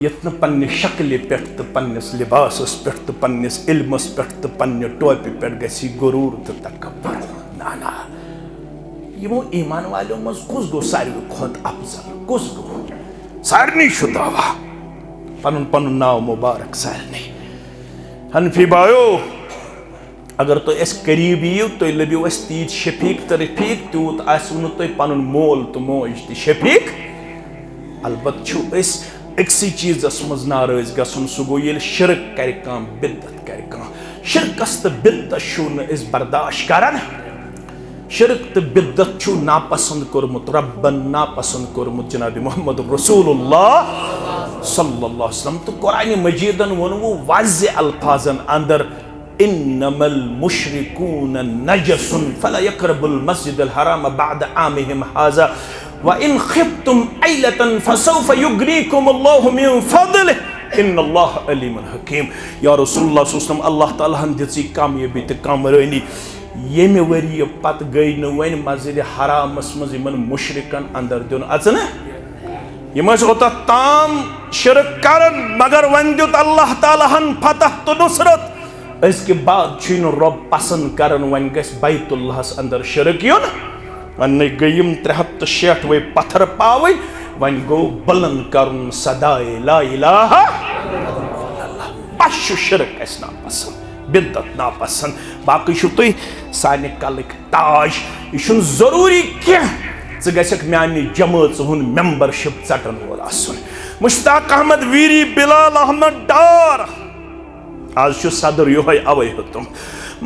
यत्न पन्ने शक्ल पे तो पन्निस लिबासस पे तो पन्निस इल्मस पे तो पन्ने टोपी पे गसी गुरूर तो तकब्बुर ना ना यमो ईमान वालों मज कुस गो सारी खुद अफजल कुस गो सारनी शुदावा पनुन पनुन नाव मुबारक सारनी हनफी बायो अगर तो इस करीब यू तो लबियो इस तीज शफीक तो रफीक तूत आसुन तो पनुन मोल तो मोज तो शफीक अलबत् छु इस अक्सी चीज़ मज नाराज गसन सह गो ये शिरक कर बिद्दत कर शिरकस तो बिद्दत बर्दाश्त करान शिरक तो बिद्दत छु नापसंद कोरमुत रब्बन नापसंद कोरमुत जनाब मोहम्मद रसूलुल्लाह सल्लल्लाहु अलैहि वसल्लम तो कुरान मजीदन वोन वो वाज़े अल्फाजन अंदर इन्नमल मुशरिकून नजसुन फला यक़रबुल मस्जिदल हराम बअद आमिहिम हाज़ा व इन खिफ्तुम ऐलतन फसौफ युगनीकुमुल्लाहु मिन फज़लिहि इन्नल्लाह अलीमुन हकीम। या रसूलुल्लाह सल्लल्लाहु अलैहि वसल्लम अल्लाह ताला हन दिसी कामयाबी तो कामरानी येमे वरी पत गई न वन मस्जिद हरामस मज यमन मुशरिकन अंदर दिन अचन यम ओत ताम शिरक करन मगर वन दुत अल्लाह ताला हन फतह तो नुसरत इसके बाद छुन रब पसंद करन वन गस बैतुल्लाहस अंदर शिरक युन वन गयम 360 वे पत्थर पावे वन गो बुलंद करुन सदाए ला इलाहा इल्लल्लाह पशु शिरक अस ना पसंद बिद्दत ना पसंद बाकी छु तुई साने कलक ताज यह जरूरी क्या गक मानी जमात हुन मेंबरशिप चटन वोल आसन मुश्ताक अहमद वीरी बिलाल अहमद डार आज सदर योहे अवे तुम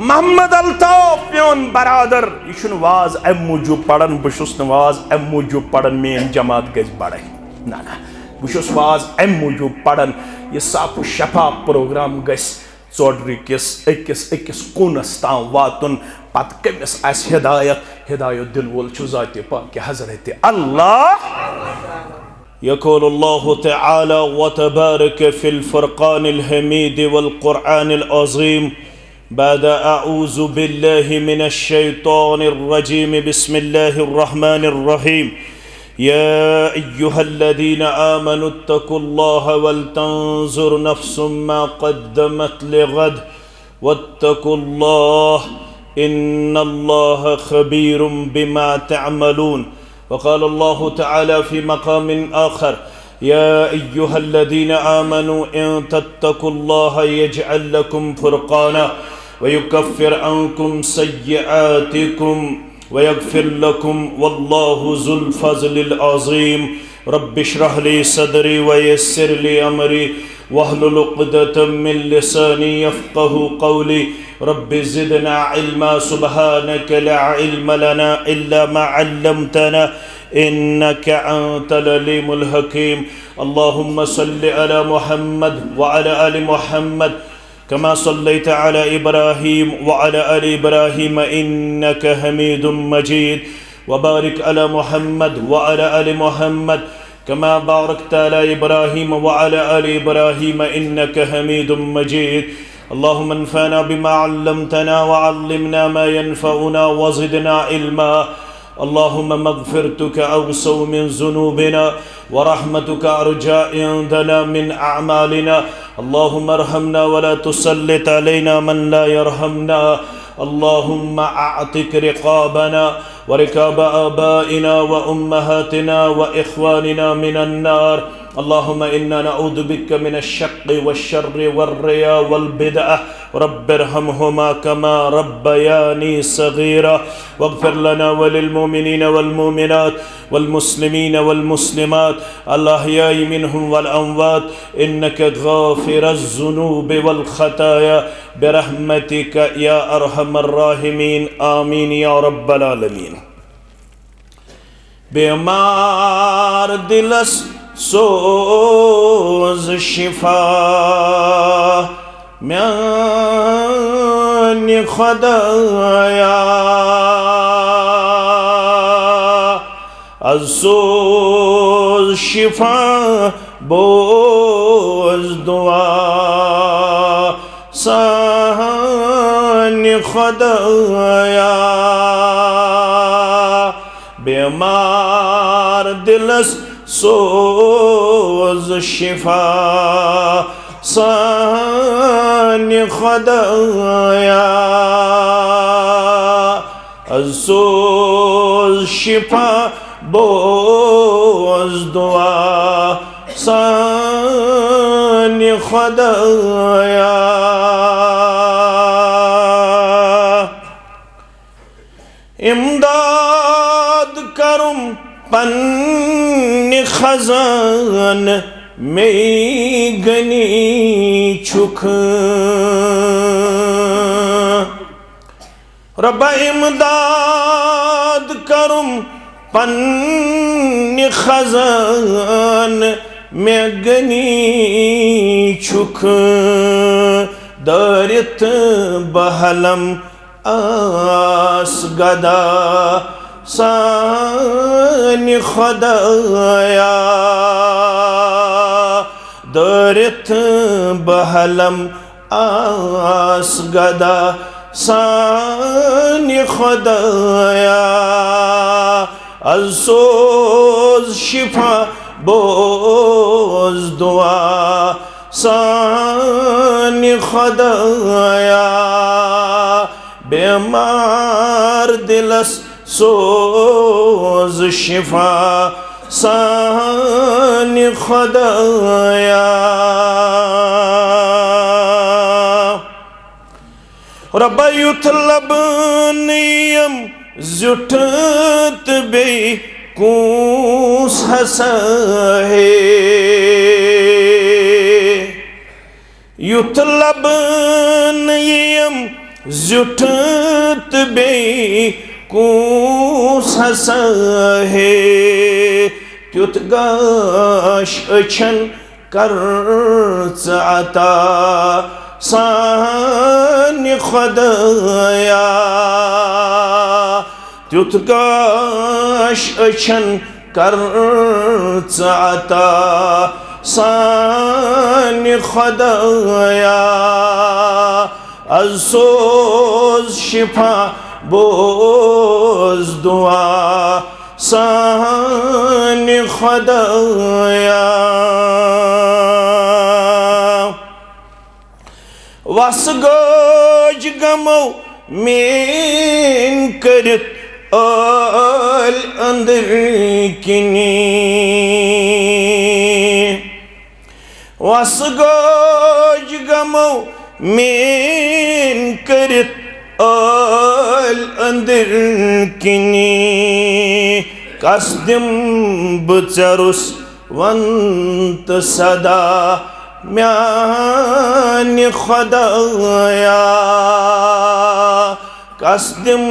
मोहम्मद अल्ताफ प्योन बरादर यह वाज अम मूजूब पढ़न बहुत वाज अम मूजूब पढ़न मेन जमात गज बड़े ना ना बहुत वाज अम मूजूब पढ़न यह साफ शफाफ प्रोग्राम गस चौधरी किस अकिस कूनस ताम वातुन पत कमिस आस हिदायत दिन वोल जात पाक हजरत अल्लाह यक़ूलुल्लाहु तआला व तबारक फिल फुरक़ानिल हमीद वल क़ुरआनिल अज़ीम बाद अऊज़ु बिल्लाहि मिनश शैतानिर रजीम बिस्मिल्लाहिर रहमानिर रहीम या अय्युहल्लज़ीना आमनुत्तक़ुल्लाह वल तंज़ुर नफ्सुम मा क़द्दमत लिग़द वत्तक़ुल्लाह इन्नल्लाह ख़बीरुम बिमा तअमलून। वक़ाल अल्लाहु तआला फ़ी मक़ामिन आख़र या अय्युहल्लज़ीना आमनू इन तत्तक़ुल्लाह यजअल लकुम फ़ुरक़ाना व युकफ़्फ़िर अन्कुम सय्यआतिकुम व यग़फ़िर लकुम वल्लाहु ज़ुल फ़ज़लिल अज़ीम। रब्बि इश्रह ली सदरी व यस्सिर ली अमरी वहलुल उक़दतम मिन लिसानी यफ़क़हू क़ौली रब्बि ज़िदना इल्मा सुब्हानक ला इल्म लना इल्ला मा अल्लमतना इन्नका अंतल अलीमुल हकीम। अल्लाहुम्मा सल्लि अला मुहम्मद व अला आलि मुहम्मद कमा सल्लैत अला इब्राहीम व अला आलि इब्राहीम इन्नका हमीदुम मजीद व बारिक अला मुहम्मद व अला आलि मुहम्मद कमा बारकत अला इब्राहीम व अला आलि इब्राहीम इन्नका हमीदुम मजीद। अल्लाहुम्मा अन्फ़अना बिमा अल्लमतना व अल्लिमना मा यनफ़अुना व ज़िदना इल्मा। अल्लाहुम्मा मग़फ़िरतुका अवसअ मिन ज़ुनूबिना व रहमतुका अरजा इंदना मिन अअमालिना। अल्लाहुम्मा अरहमना व ला तुसल्लित अलैना मन ला यरहमना। अल्लाहुम्मा अअतिक रिक़ाबना व रिक़ाब आबाइना व उम्महातिना व इख़्वानिना मिनन नार। अल्लाहुम्मा इन्ना नऊज़ु बिका मिनश शक़्क़ि वश्शर्रि वर्रिया वल बिदअह रब्बिरहमहुमा कमा रब्बयानी सग़ीरा वग़फ़िर लना व लिल मुमिनीना वल मुमिनात वल मुस्लिमीना वल मुस्लिमात अल अहयाइ मिनहुम वल अमवात इन्नका गाफ़िरुज़ ज़ुनूबि वल ख़ताया बिरहमतिका या अरहमर राहिमीन आमीन या रब्बल आलमीन। बीमार दिलस सोज़ शिफा म्यानी खुदाया अज़्ज़ोज़ शिफा बोज़ दुआ सानी खुदाया बीमार दिलस सोज शिफा सान्य खुदाया सोज शिफा बोज दुआ सान्य खुदाया इमदाद करुम पन्ने खजान में गनी छुख रब्बा इमदाद करुम पन्ने खजान में गनी छुख दरित बहलम आस गदा सान्य खुदाया दरित बहलम आस गदा सान्य खुदाया अज़ोज़ शिफा बोज दुआ सान्य खुदाया बेमार दिलस सोज शिफा सान्य खुदाया रब्बा युतलब नियम जुटत बे कूस हसहे युतलब नियम जुटत बे कूस हसहे त्युत गाश अछन कर्च अता सान्य खुदाया त्युत गाश अछन कर्च अता सान्य खुदाया अज़ोज़ शिफा बोज दुआ सान्य खुदाया वस गोज गमो मेन करित आल अंदर किनी वस गोज गमो मेन करित आल अंदर किनी कसदिम बचरुस वंत सदा म्यान्य खुदाया कसदिम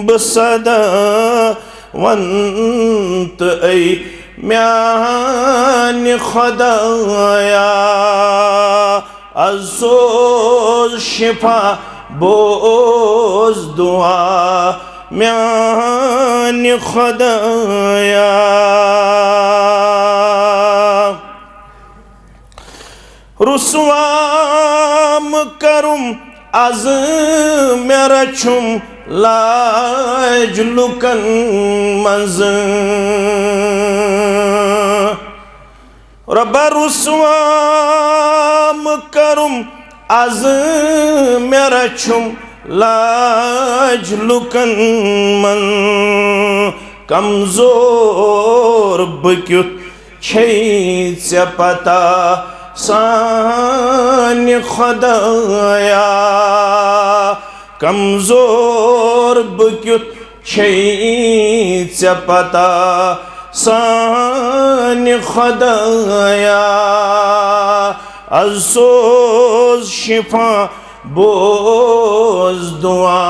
बसदा वंत ऐ म्यान्य खुदाया अज़ोज़ शिफा बोज दुआ म्यान्य खुदाया रुस्वाम करुम अज मेरा छुम लाज लुकन मज रब्बा रुस्वाम करुम अज मेरा छुम लाज लुकन मन कमजोर बक्युत छे चे पता सान्य खुदाया कमजोर बक्युत छे चे पता सान्य खुदाया अज़ोज़ शिफा बोज दुआ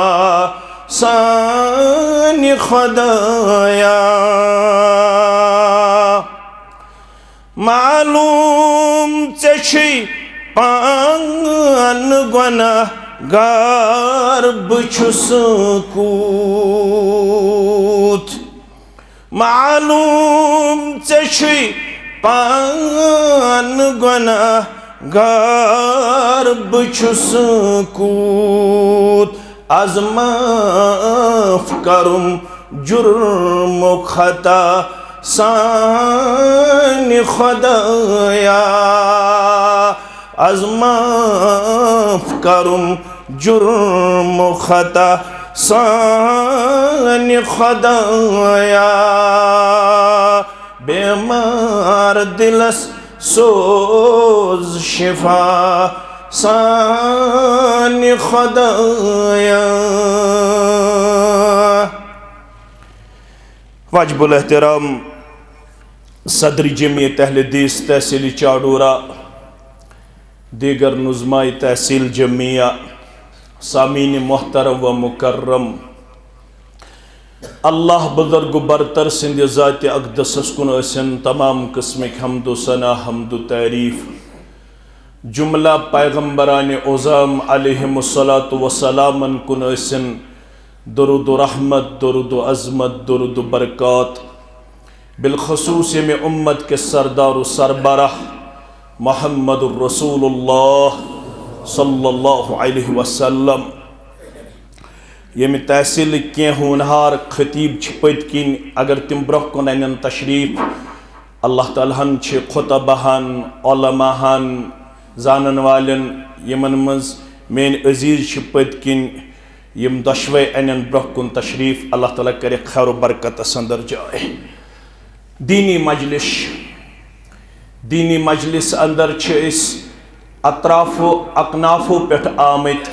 सान्य खुदाया मालूम चे पान गुनहगार बछुस कूत मालूम चे पान गुनहगार बछुस कूत आज माफ करुम जुर्म खता सानि खुदाया az maaf करुम जुर्म खता सानि खुदाया बेमार दिलस सोज शिफा सानि खुदाया। वाजिबुल एहतराम सदर जमीयत अहले हदीस तहसील चाडूरा, दीगर नुज़माए तहसील जमिया, सामीन मोहतरम व मुकर्रम, अल्लाह बुजुर्ग बरतर सिंध ज़ात अक़दस कुन असन तमाम किस्म हम्दो सना हम्दो तारीफ। जुमला पैगम्बरान उज़ाम अलैहिमुस्सलातु वस्सलामन कुन असन दुरूद रहमत, दुरूद अज़मत, दुरूद बरक़ात। बिलखसूस में उम्मत के सरदार सरबराह मुहम्मदुर रसूलुल्लाह सल्लल्लाहु अलैहि वसल्लम। यम तहसील के होनहार खतीब पत किन अगर तिम ब्रोह कुन अन तशरीफ, अल्लाह तालाहन खुतबहन उलमाहन जानन वालन यमन मज मेन अजीज पत किन यम दशवे अन ब्रोह कुन तशरीफ, अल्लाह ताला करे खैर बरकत अंदर जाए। दीनी मजलिस अंदर अतराफो अकनाफो पे आमत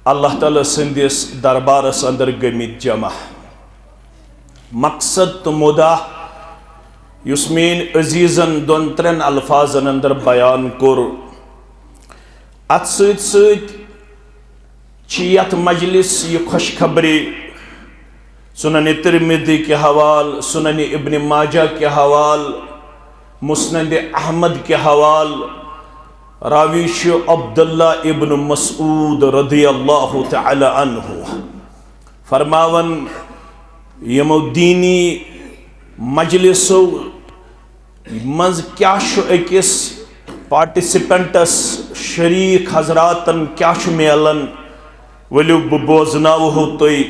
अल्लाह ताला संदिस दरबारस अंदर गमित जमा। मकसद तो मुदा युस मेन अजीजन दोन त्रेन अल्फाजन अंदर बयान कोर, अत सत मजलिस ये खुशखबरी सुनन तिरमिज़ी के हवाल, सुनन इब्न माजा के हवाल, मुस्नद अहमद के हवाल, रावीश अब्दुल्ला इब्न मसूद रदियल्लाहु तआला अन्हु फरमावन यमो दीनी मजलिसो मज क्या अकिस पार्टिसिपेंटस शरीक हजरातन क्या मेलन, वलियो बोजनावो तुई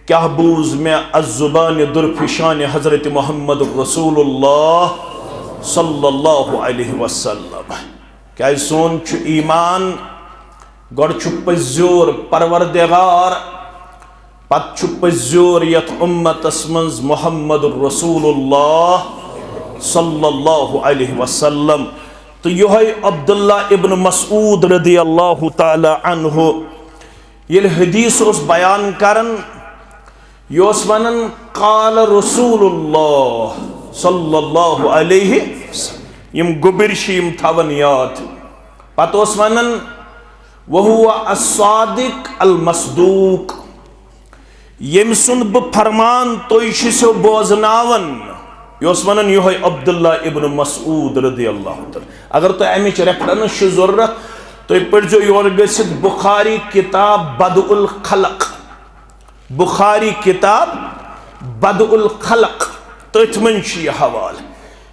क्या बूज में अज़ुबान दुरफिशान हज़रत मोहम्मद रसूलुल्लाह सल्लल्लाहु अलैहि वसल्लम। क्या सोन छु ईमान गड़ छु पज़्योर परवरदिगार, पत छु पज़्योर यत उम्मतस मंज मोहम्मद रसूलुल्लाह सल्लल्लाहु अलैहि वसल्लम। तो यह अब्दुल्ला इब्न मसूद रदियल्लाहु ताला अन्हु ये हदीस उस बयान करन, योस वनन काल रसूलुल्लाह सल्लल्लाहु अलैहि वसल्लम, यम गुबिरशीम थवन याद। पतोस वनन वहुवा अस्सादिक अल मसदूक, यम सुन ब फरमान तोय शिसो बोजनावन, योस वनन योह अब्दुल्ला इब्न मसूद रदियल्लाहु ताला। अगर तो अमिच रेफरेंस जरूरत तो पढ़ो योर गसित बुखारी किताब बदउल खलक, बुखारी किताब बदउल खलक तथ मन हवाल।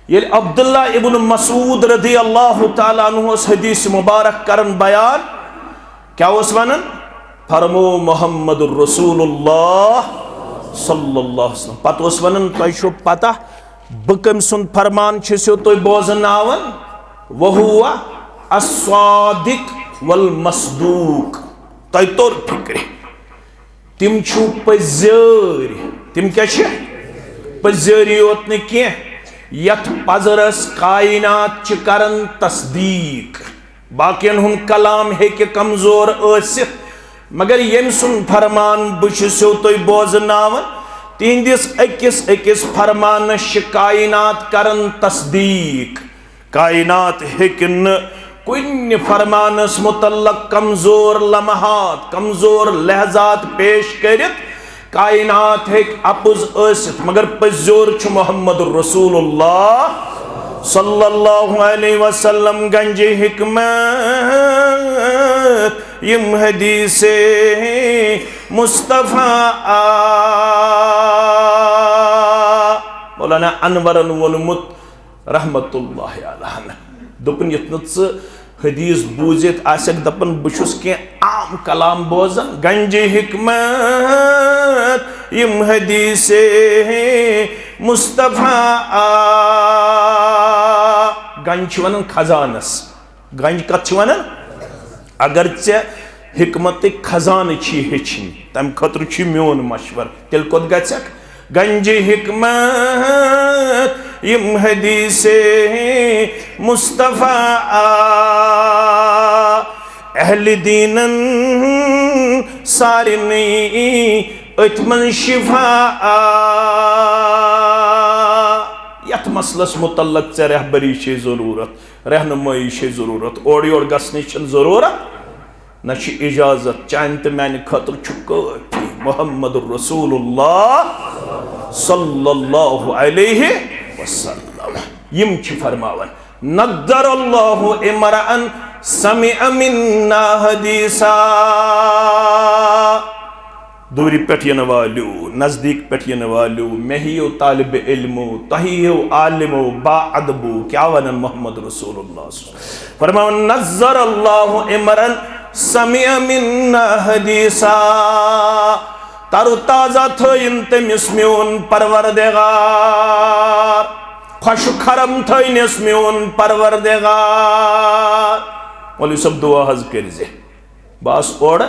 ये अब्दुल्ला इब्न मसूद रदियल्लाहु ताला अन्हु हदीस मुबारक करन बयान, क्या उस वनन फरमो मोहम्मदुर रसूलुल्लाह सल्लल्लाहु अलैहि वसल्लम। पत उस वनन तोय छो पता ब कम सुन फरमान छो तोय बोजनावन, वहुवा अस्सादिक वल मसदूक। तोय तोर फिक्र तिम छु पज़्यर, तिम क्या छे पज़्यरी योत न के यथ पजरस कायनात च करन तस्दीक। बाकियन हुन कलाम है कि कमजोर असित, मगर यम सुन फरमान बुशो तोय बोजनावन, तिंदिस अकिस अकिस फरमान कायनात करन तस्दीक। कायनात हेकिन कुन फरमानस मुतल्लक कमजोर लम्हात, कमजोर लहजात पेश करित कायनात हेक अपुज असित, मगर पज़्योर छु मोहम्मद रसूलुल्लाह सल्लल्लाहु अलैहि वसल्लम। गंजे हिकमत यम हदीसे मुस्तफा मौलाना अनवरन वोनमुत रहमतुल्लाहि अलैहि दोपन यत हदीस बूजित आसक दपन बुशुस के आम कलाम बोजन। गंजे हिकमत यम हदीसे मुस्तफा गंज वन खजानस गंज कत वन अगर चे हिकमत खजान हेचन तम खतर मोन मशवर तेल कोत गक गंज हिकमत यम हदीसे मुस्तफा अहल दीनन सारिनी अतमन शिफा यथ मसलस मुतल्लक चे रहबरी जरूरत रहनुमाई जरूरत और योर गसने जरूरत न इजाजत चान तो मैंने खतर काफी मोहम्मद रसूलुल्लाह सल्लल्लाहु अलैहि वसल्लम यम फरमावन नद्दर अल्लाहु इमरान समिअ मिन्ना हदीसा दूरी पे वालू नजदीक पे वालू महियो तालिब इल्मो तहियो आलिमो बा अदबो क्या वनन मोहम्मद रसूलुल्लाह फरमावन नज़्ज़र अल्लाहु इमरन समिअ मिन्ना हदीसा तरु ताजा थइन तमिस म्योन परवरदिगार खुश खरम थइनिस म्योन परवरदिगार मौलवी सब दुआ हज करिजे बास ओड़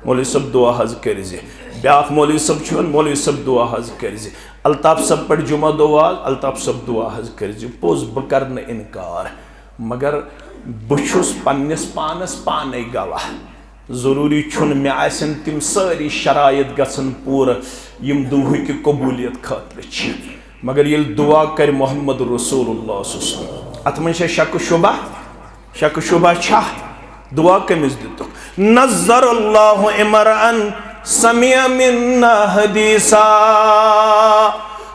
मौलवी सब दुआ हज करिजे ब्याख मौलवी सब छुन मौलवी सब दुआ हज करिजे अल्ताफ सब पढ़ जुमा दुआ अल्ताफ सब दुआ हज करिजे पोज बकर न इनकार मगर बुछुस पन्निस पानस पाने गवाह जरूरी छुन मे आसन तिम सारी शरायत गसन पूर यम दुह की कबूलियत खातिर मगर ये दुआ कर मोहम्मद रसूलुल्लाह अत मन शक शुबा छा दुआ कमिस दितु नज़्ज़र अल्लाहु इमरान समिअ मिन्ना हदीसा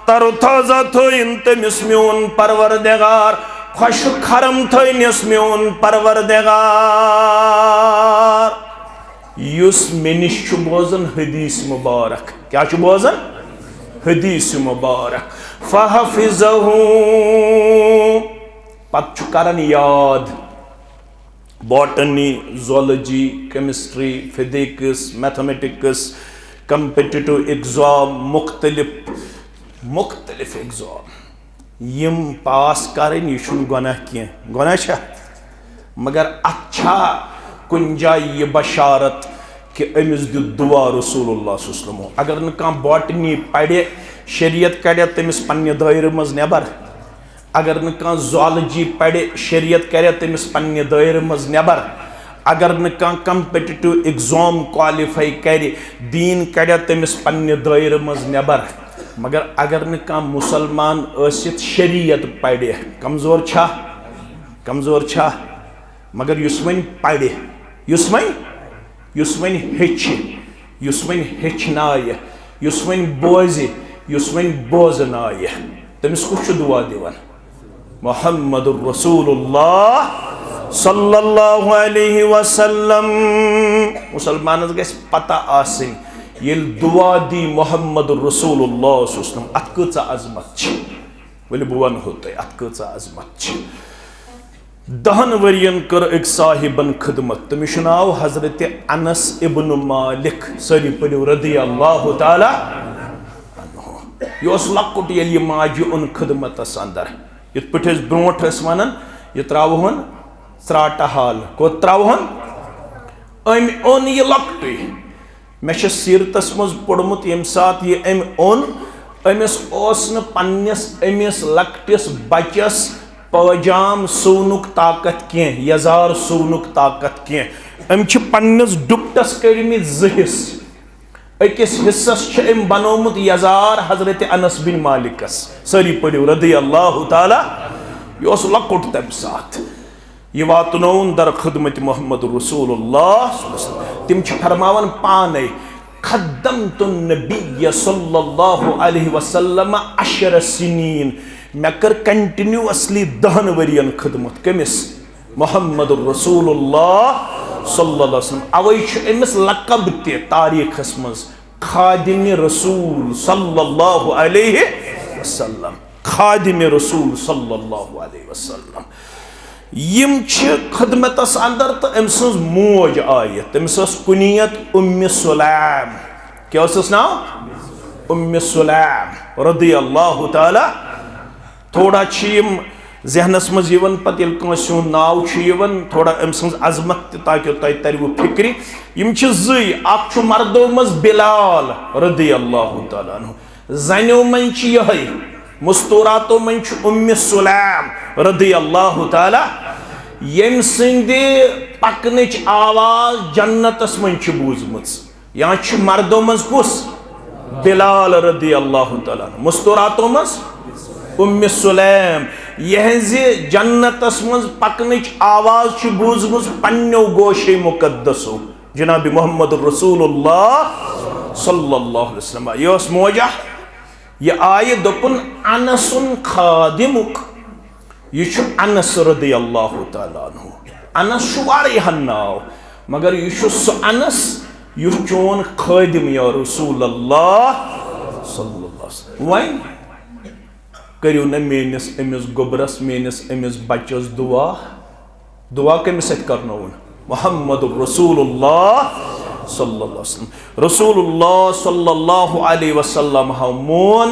तरु ताजा थइन तमिस म्योन परवरदिगार खुश खरम थइनिस म्योन परवरदिगार युस मे निश बोजन हदीस मुबारक क्या बोजन हदीस मुबारक फहफिज़हु पत करन याद botany zoology chemistry physics mathematics competitive exam मुख्तलिफ एग्जाम यम पास करें यह गुनाह क्या गुनाह छा मगर अच्छा कुन जाय यह बशारत कि अमिस दि दुआ रसूलुल्लाह सल्लल्लाहु अलैहि वसल्लम अगर न कह बॉटनी पढ़े शरीयत कड़े तमिस पन्ने दायरे मज नेबर अगर न कह ज़ूलॉजी पढ़े शरीयत करे तमिस पन्ने दायरे मज नेबर अगर न कह कम्पिटिटिव एग्जाम क्वालिफाई करे दीन कड़े तमिस पन्ने दायरे मज नेबर मगर अगर न कह मुसलमान असित शरीयत पढ़े कमजोर छा मगर युस वन पढ़े युस वन हेचनाय युस वन बोजे युस वन बोजनाय तमिस कुछ दुआ दिवन मोहम्मद रसूलुल्लाह सल्लल्लाहु अलैहि वसल्लम मुसलमानस गस पता आसिन ये दुआ दी मोहम्मद रसूलुल्लाह सल्लल्लाहु अलैहि वसल्लम अत कचा अजमत छ वली बुवन होते अत कचा अजमत छ 10 वरियन कर एक साहिबन खिदमत तमिस नाव हजरत अनस इब्न मालिक सरी पड़ो रदियल्लाहु ताला अन्हु यह लकुट ये माजि उन खिदमत अंदर इत पे ब्रोट वन यह त्रावन त्राटा हाल को त्रावन अम ओन यह लकुट मे सीरतस मज पोड़मुत यम सात यह अम ओन अमिस पन्निस अमिस लकटिस बचस पजाम सोनुक ताकत कह यजार सोनुक ताकत कह अम पन्निस दुपटस कड़मित जिस अकिस हिस्सस अम बनोमुत यजार हजरत अनस बिन मालिकस सारी पढ़ो रदियल्लाहु ताला यह लकुट तम सात यह वातनौन दर खिदमत मोहम्मद रसूलुल्लाह तिम फरमावन पाने खद्दमतु नबिय्य सल्लल्लाहु अलैहि वसल्लम 10 सिनीन मे कर कंटिन्यूअसली 10 वरियन खिदमत कमिस मोहम्मद रसूलुल्लाह सल्लल्लाहु अलैहि वसल्लम अवै अमिस लकब ते तारीखस मज खादिम रसूल सल्लल्लाहु अलैहि वसल्लम खादिम रसूल सल्लल्लाहु अलैहि वसल्लम यम खिदमतस अंदर तो अम सज मोज आयत तमिस कुनियत उम्मे सुलैम क्या नाव उम्म सुलैम रदियल्लाहु ताला। थोड़ा चीम जहनस मज यवन पत येल कंस हुंद नाव छु यवन थोड़ा अम सन्ज अजमत ताकि तय तरव फिक्र। यम छु ज़य, अख छु मर्दों मज बिलाल रदियल्लाहु ताला अन्हु, जनो मन छु यही, मुस्तूरातो मन छु उम्म सुलैम रदियल्लाहु ताला। यम सिंदे पकनच आवाज जन्नतस मन छु बूजमच। यहाँ छु मर्दों मज कुस बिलाल रदियल्लाहु ताला, मुस्तूरातो मज उम्म सुलैम। यहज जन्नतस मज पकनच आवाज छु बूजमच पन्नो गोशे मुकद्दसो जनाब मोहम्मद रसूलुल्लाह सल्लल्लाहु अलैहि वसल्लम। यह मोजा यह आय दोपन अनसुन खादिमुक, यह अनस रदियल्लाहु ताला अन्हु। अनस छु वारियाहन नाव, मगर यह सह अनस यह चोन खादिम या रसूलल्लाह सल्लल्लाहु अलैहि वसल्लम। वन करियो न मेनिस अमिस गोबरस मेनिस अमिस बच्चस दुआ। दुआ कमिस करनोन मोहम्मद रसूलुल्लाह सल्लल्लाहु अलैहि वसल्लम। रसूलुल्लाह सल्लल्लाहु अलैहि वसल्लम हाव मोन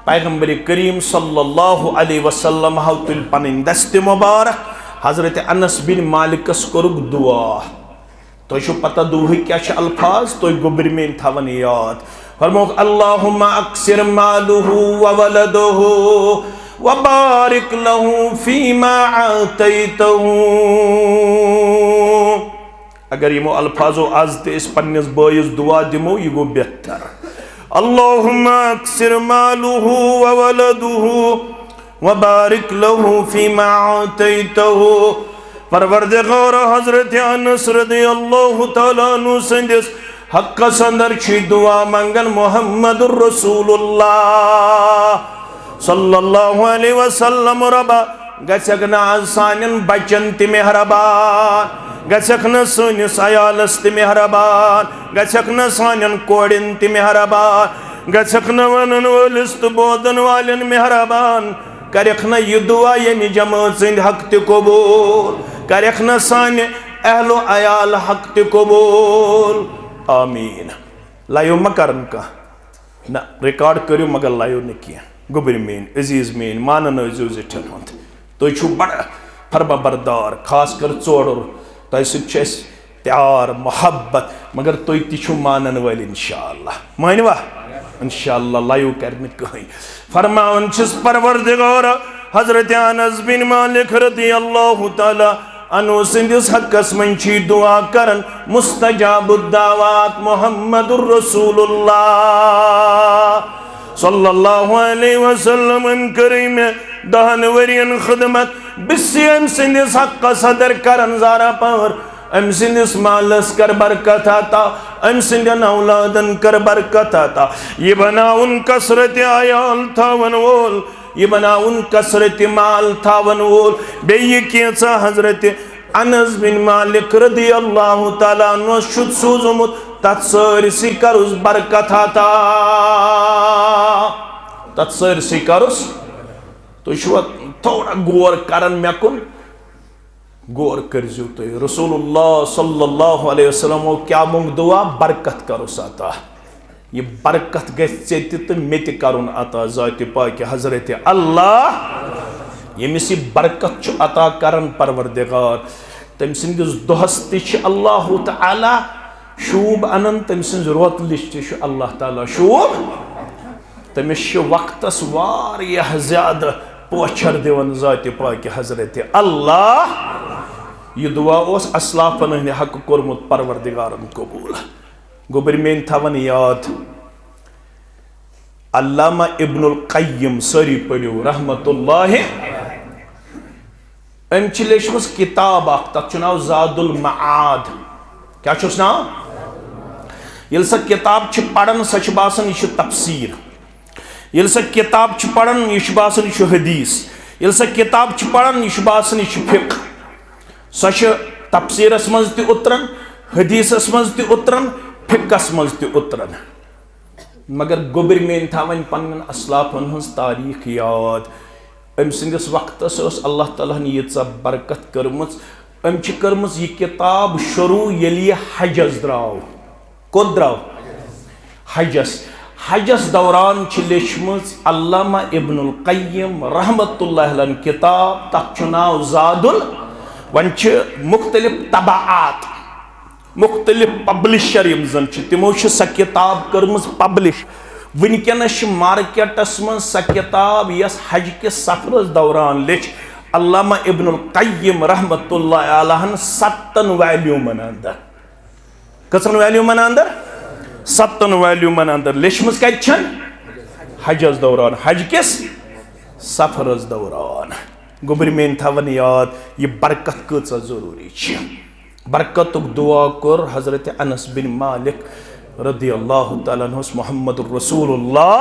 पैगंबर करीम सल्लल्लाहु अलैहि वसल्लम हाव तुल पन दस्त मुबारक हजरत अनस बिन मालिकस करुक दुआ। तो पता दुह क्या अल्फाज तो गोबर में थवन याद। फरमोक अल्लाहुम्मा अक्सिर मालुहु व वलदुहु व बारिक लहु फीमा आतैतहु। अगर यमो अल्फाजो आज ते इस पन्निस बायस दुआ दिमो ये गो बेहतर। अल्लाहुम्मा अक्सिर मालुहु व वलदुहु व बारिक लहु फीमा आतैतहु। परवरदिगार हजरत अनस रदियल्लाहु ताला अन्हु संदिस हक्कस अंदर छी दुआ मंगन मोहम्मदुर रसूलुल्लाह सल्लल्लाहु अलैहि वसल्लम। रबा गछक न सानन बचन ति मेहरबान, गछक न सनिस अयालस ति मेहरबान, गछक न सानन कोड़िन ति मेहरबान, गछक न वनन वलिस तो बोदन वालन मेहरबान। करख न यह दुआ यमि जमात सिंध हक ति कबूल, करख न सान अहलो अयाल हक ति कबूल। आमीन। लायो मकरन का ना रिकॉर्ड करो मगर लायो न किया। गुबर मेन अजीज मेन मानन जिठन हंद तो बड़ फरमा बरदार खास कर चोर तह प्यार मोहब्बत मगर तुम तु मानन वाल इंशाअल्लाह मानवा इंशाअल्लाह लायो कर कहीं। फरमान परवरदिगार हजरत अनस बिन मालिक रदियल्लाहु ताला अन्हु सिंदिस हक्कस मन छी दुआ करन मुस्तजाबुद्दावात मोहम्मदुर रसूलुल्लाह सल्लल्लाहु अलैहि वसल्लम करीम दहन वरियन खिदमत बिस्म सिंदिस हक्क सदर करन जारा पर अम सिंदिस मालस कर बरकत आता, अम सिंदन औलादन कर बरकत आता। ये बना उन कसरत आयाल था वनवोल, ये बना उन कसरत माल था वनवोल। बेये कैसा हजरत अनस बिन मालिक रदियल्लाहु ताला अन्हु शुद सूजुमुत तत्सरसी करुस बरकत आता, तत्सरसी करुस। तो थोड़ा गौर करन मेकुन गौर करजो तो रसूलुल्लाह सल्लल्लाहु अलैहि वसल्लम क्या मुंग दुआ बरकत करुस आता। ये बरकत गए तो मे तुन अता ज़ात पाक हजरत अल्लाह यमिस बरकत अता करन परवरदिगार तम सिंदिस दोहस ति अल्लाह ताला शूब अनन तम सिंज रोतलिश ति अल्लाह ताला शूब तमिस वक्तस वारियाह ज्यादा पोछर दिवन ज़ात पाक हजरत अल्लाह। यह दुआ उस असलाफन हंद हक कोरमुत परवरदिगारन कबूल। गोबर मेन थवन याद अल्लामा इब्नुल क़य्यिम सरी पढ़ो रहमतुल्लाह अम लेचमस किताब तथ नाव ज़ादुल मआद। क्या नाव? ये सा किताब पढ़न सह बासन यह तफसीर, ये सा किताब पढ़न यह बासन यह हदीस, ये सा किताब पढ़न यह बासन यह फिक़्ह। सह तफसीरस मज त उतरन, हदीसस मज त उतरन, फिक़्हस मज त उतरन। मगर गोबर मेन थवन पन्न असलाफन हज तारीख याद। अम सिंदिस वक्तस अल्लाह ताला यीचा बरकत कर्मच। अम कर्मच यह किताब शुरू ये हजस द्राव। कोत द्राव? हजस। हजस दौरान लेचमज अल्लामा इब्नुल क़य्यिम रहमतुल्लाह अलैह किताब तथ नाव ज़ादुल वन मुख्तलिफ तबाआत मुख्तलिफ पब्लिशर तिमो स किताब कर्म पब्लिश वनकस मार्केटस मं स किताब यस हज किस सफरस दौरान लेच अल्लामा इब्नुल क़य्यिम रहमतुल्लाह अलैह 7 वैल्यूमन अंदर कसन वैल्यूमन अंदर 7 वैल्यूमन अंदर लेचमज कन हजस दौरान हज किस सफरस दौरान गोबर मेन थवन याद यह बरकत कचा जरूरी बरकत दुआ कर हजरत अनस बिन मालिक रदी अल्लाह तआला अन्हु मुहम्मद रसूलुल्लाह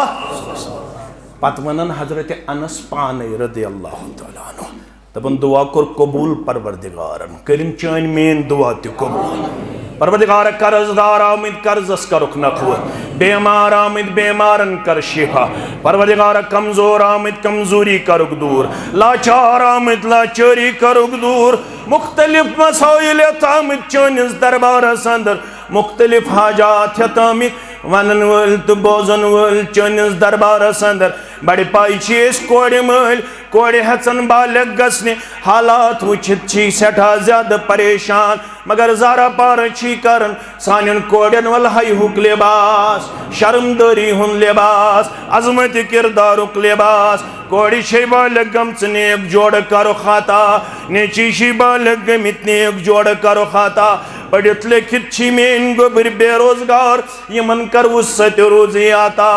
पत वनन हजरत अनस पाने रदी अल्लाह तआला अन्हु दपन दुआ कर कबूल परवरदिगारन करिम चान मेन दुआ त कबूल परवरदिगार कर्जदार आमिद कर्जस करुक नखव बेमार आमिद बेमारन कर शिफा परवरदिगार कमजोर आमिद कमजोरी करुक दूर लाचार आमिद लाचारी करुक दूर मुख्तलिफ मसाइल आमिद चनिस दरबारस अंदर मुख्तलिफ हाजात आमिद वनन वल तो बोजन वल चनिस दरबारस अंदर बड़े पाई कोड़े मल कोड़े हसन बालक गसने हालात वुचित सठा ज्यादा परेशान मगर जारा पार करन सान कोड़न वल हुक लिबास शर्मदरी हुन लिबास अजमत किरदारुक लिबास कोड़ी शे बालक गमच नेक जोड़ करो खाता नेची बालक गमित नेक जोड़ करो खाता पढ़ित लिखित मेन गोबर बेरोजगार यमन कर वसत रोजी आता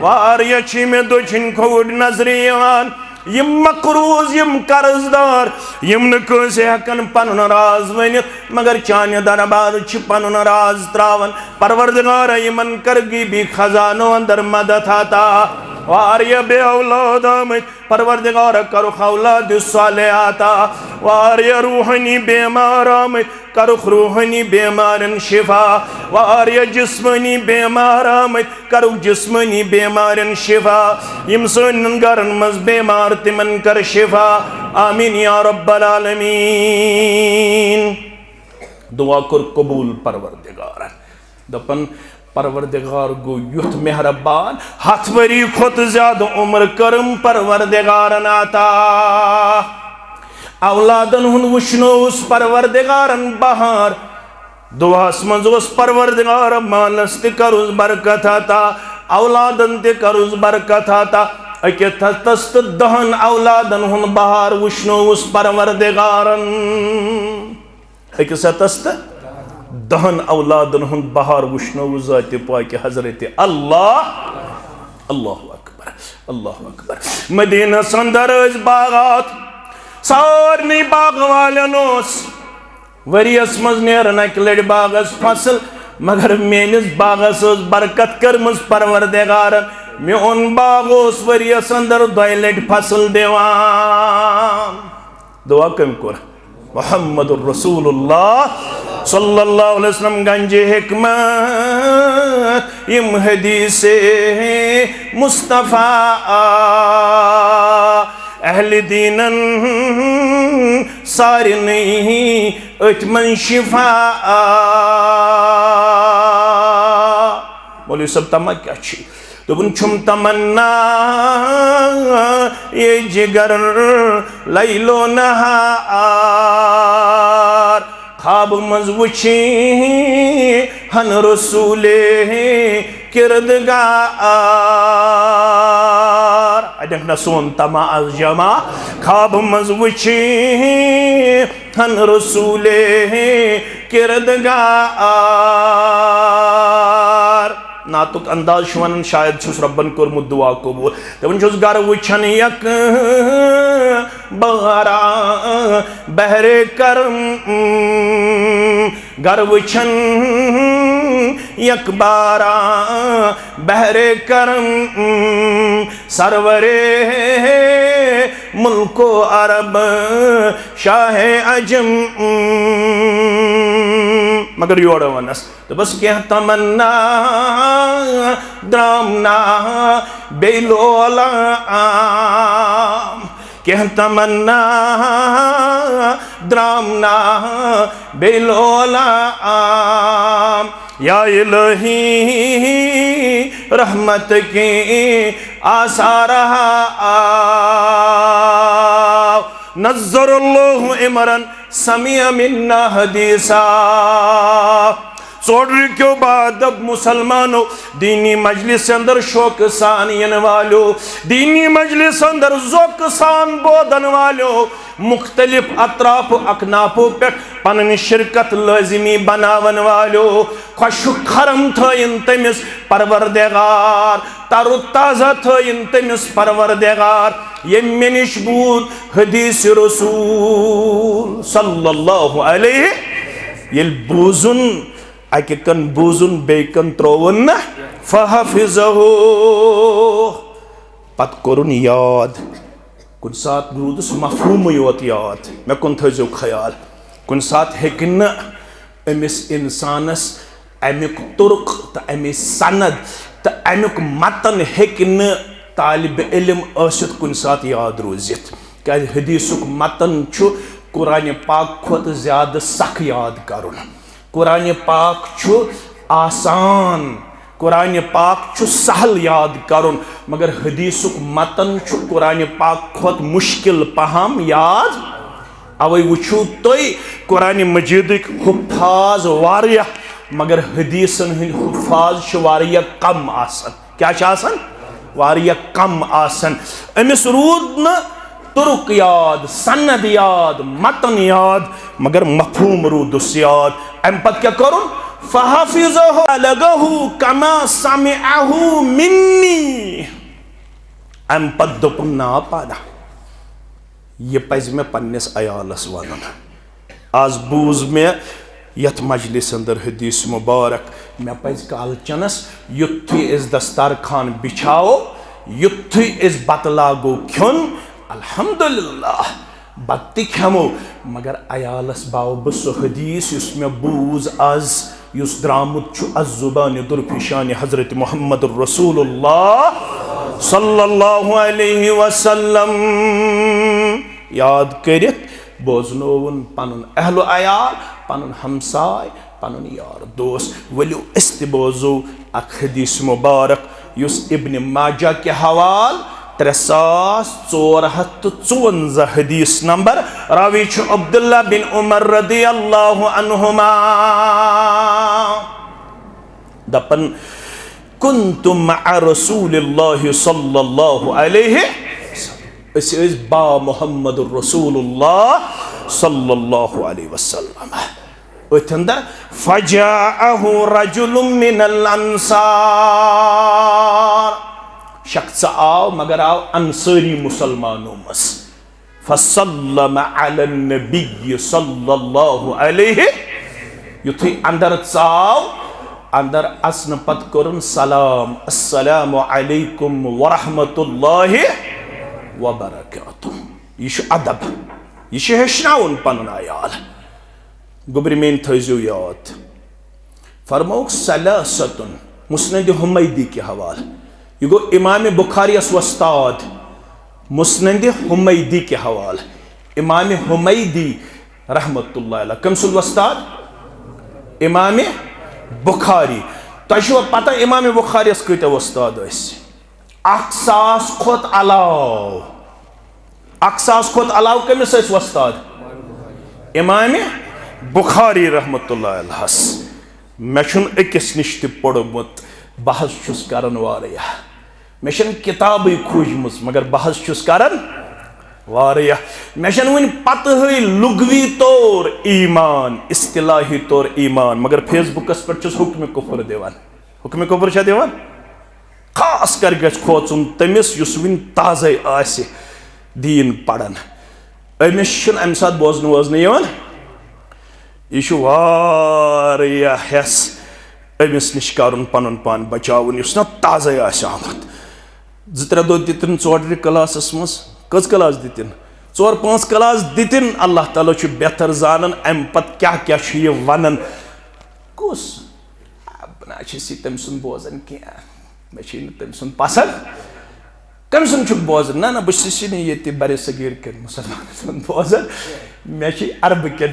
वारिया में दोछिन खोड़ नजरियान यम मकरूज यम कर्जदार यम नसे हकन पन राज वन मगर चान दरबार पन राज त्रावन परवरदिगार यमन कर गी खजानो अंदर मदद आता वारिया बे औलाद आमद परवरदिगार करो औलाद सालिहाता वारिया रूहानी बेमार आमद करो रूहानी बेमारन शिफा वारिया जिस्मानी बेमार आमद करो जिस्मानी बेमारन शिफा यम सन गरन मज बेमार तिमन कर शिफा आमीन या रब्बल आलमीन दुआ कर कबूल परवरदिगार दपन परवरदिगार गो युथ मेहरबान हथ वरी खुद ज्यादा उम्र करम परवरदिगार नाता औलादन हुन वुश्नो उस परवरदिगारन बहार दुआस मज उस परवरदिगार मानस ते करुस बरकत आता औलादन ते करुस बरकत आता अके तस्त दहन औलादन हुन बहार वुश्नो उस परवरदिगारन अके सतस्त दहन औलादन हुन बहार वुश्नो ज़ात पाक हजरत अल्लाह अल्लाहु अकबर मदीना अंदर बागात सारनी बाग वालन वरियस मज नेरन अक लड़ बागस फसल मगर मेनिस बागस बरकत करमज परवरदिगारन मेन बाग वरियस अंदर 2 लट फसल दिवान दुआ कम कर मुहम्मदुर रसूलुल्लाह सल्लल्लाहु अलैहि वसल्लम गंजे हिकमत यम हदीसे मुस्तफ़ा अहल दीनन सारे नहीं अतमन शिफा बोले सब तमा क्या छी तो छुम तमन्ना ये जिगर लैलो नहार खाब मज वुछी हन रसूले किरदगार अदक न सोन तमा अज जमा खाब मज वुछी हन रसूले किरदगार नातुक अंदाज वन शायद छुस रब्बन कोरमुत दुआ कबूल तबन छुस गर वुछन यक बारा बहरे करम गर वुछन यक बारा बहरे करम सरवरे मुल्को अरब शाह अजम मगर योड़ वनस तो बस क्या तमन्ना द्रामना बेलोला क्या तमन्ना द्रामना बेलोला या इलाही रहमत की आसार नज़्ज़रल्लाहु इमरन समिया मिन्ना हदीसा। चोड़ क्यों बाद अब मुसलमानों दीनी मजलिस अंदर शौक सान यन वालो, दीनी मजलिस अंदर ज़ौक़ सान बोदन वालो, मुख्तलिफ अतराफ अकनाफों पे पन शिरकत लाजिमी बनावन वालो, खुशु खरम थयन तमिस परवरदिगार, तरु ताज़ा थयन तमिस परवरदिगार। ये मिनिश बूद हदीस रसूल सल्लल्लाहु अलैहि ये बूजुन अके कन बूजुन बेकन त्रोवन न फहफिज़हु पत कोरुन याद कुन सात रूदस मफहूम योत याद मे कुन थजो ख्याल कुन सात हेकिन अमिस इंसानस अमुक तुर्क त अमिस सनद त अमुक मतन हेकिन तालिब इल्म आसित कुन सात याद रोजित क्या हदीसुक मतन छु कुरान पाक खोत ज्यादा सख याद करुन। कुरान पाक छु आसान, कुरान पाक छु सहल याद करुन, मगर हदीसुक मतन छु कुरान पाक खोत मुश्किल पहम याद। अवै वुचु तोय कुरान मजीदिक हुफ्फाज वारिया मगर हदीसन हिंद हुफ्फाज छु वारिया कम आसन। क्या छु आसन? वारिया कम आसन। अमिस रूद न तुर्क याद, सनद याद, मतन याद, मगर मफहूम रूदुस याद। अम पत क्या करुन फहफिज़हु अलगहु कमा समिअहु मिन्नी। अम पत दोपुन ना पादा ये पज मे पन्निस अयालस वनुन। आज बूज मे यथ मजलिस अंदर हदीस मुबारक मे पज कालचनस युत्थु इस दस्तार खान बिछाओ, युत्थु इस बत लागो खियोन, अल्हम्दुलिल्लाह बत्ती खेमो, मगर अयालस बाव बह सो हदीस युस मे बूज आज युस द्रामुत छु अज जुबान दुरफिशान हजरत मुहम्मद रसूलुल्लाह सल्लल्लाहु अलैहि वसल्लम याद करित बोजनोवन पनुन अहल अयाल, पनुन हमसाय, पनुन यार दोस्त। वलियो इस्तिबोजो अख हदीस मुबारक युस इब्न माजा के हवाल 3454 हदीस नंबर रावी छु अब्दुल्ला बिन उमर रदियल्लाहु अन्हुमा दपन कुन्तु मअ रसूलिल्लाहि सल्लल्लाहु अलैहि इस बा मुहम्मद रसूलुल्लाह सल्लल्लाहु अलैहि वसल्लम अथंदर फजाअहु रजुलुम मिनल अंसार शख्स आओ मगर आओ अंसारी मुसलमानों मस फसल्लम अला नबी सल्लल्लाहु अलैहि युथि अंदर चाव अंदर असन पत करुन सलाम अस्सलामु अलैकुम व रहमतुल्लाहि व बरकातुहू। यह अदब यह हेचनाउन पनुन अयाल। गुब्रि मेन थजो याद फरमौक सलासतुन मुस्नद हुमैदी के हवाल यह गो इमाम बुखारी वस्ताद मुस्नद हुमैदी के हवाल इमाम हुमैदी रहमतुल्लाह अलैह कम सुल वस्ताद इमाम बुखारी। तुझ पता इमाम बुखारी कत वस्ताद 1000 खोत अलाव 1000 खोत अलाव कमिस वस्ताद इमाम बुखारी रहमतुल्लाह अलैह। मे अकिस निश पोड़मुत बह करान वारिया मे किताब खोजम मगर बह करान वारिया मे वन पत लुगवी तौर ईमान इस्तिलाही तौर ईमान मगर फेसबुकस पे हुक्म कुफर दिवान हुक्म कुफर दिवान खास कर खोचुन तमिस युस वन ताज़े आसे दीन पढ़न अमिस अमि सात बोजन वोजन यह हेस अमिस निश कर पन पान बचावन युस ना ताज़े आमुत 2-3 दो दिन 4 क्लासस मज कज क्लास दिन 4-5 क्लास दिन अल्लाह ताला बेहतर जानन अम पत क्या क्या वन कुस ना तम सुन बोजन क्या मे तम सुन पसंद कमसन बोजन ना बस ये बर सगीर के मुसलमान बोजन मे अरब के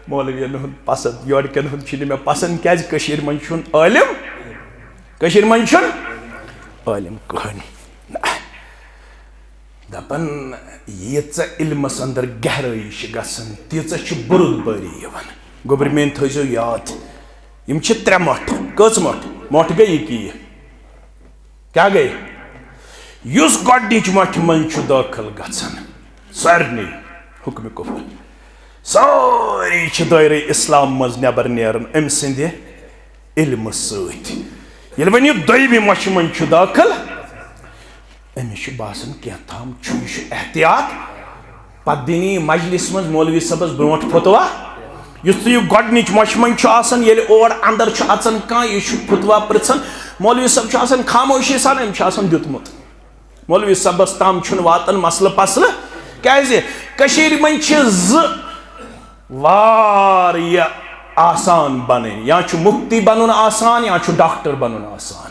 मौलवियन पसंद योर के मे पसंद क्या मन आलिम आलिम कहनी दपन यीच इल्मस अंदर गहराई गसन तीच बुरुदबारी गोबर मेन थो याद यम त्रे मठ कच मठ गई कि क्या गई युस गॉडनिच मठ मन दाखिल गसन सारे हुक्म कुफर सारी दायरे इस्लाम मज नबर नेरन अम सिंद इल्म सत वन यह दोयमि मठ मन दाखिल अमिस बासान क्या ताम एहतियात पत दिनी मजलिस मज मौलवी सबस ब्रोट फतवा युस यह गॉडनिच मठ मन और अंदर अचन कह यह फतवा पृछन मौलवी सब खामोशी सान अम दुतमुत मौलवी सबस ताम वातन मसल पसल क्या मन आसान बन या मुफ्ती बन आसान या डॉक्टर बन आसान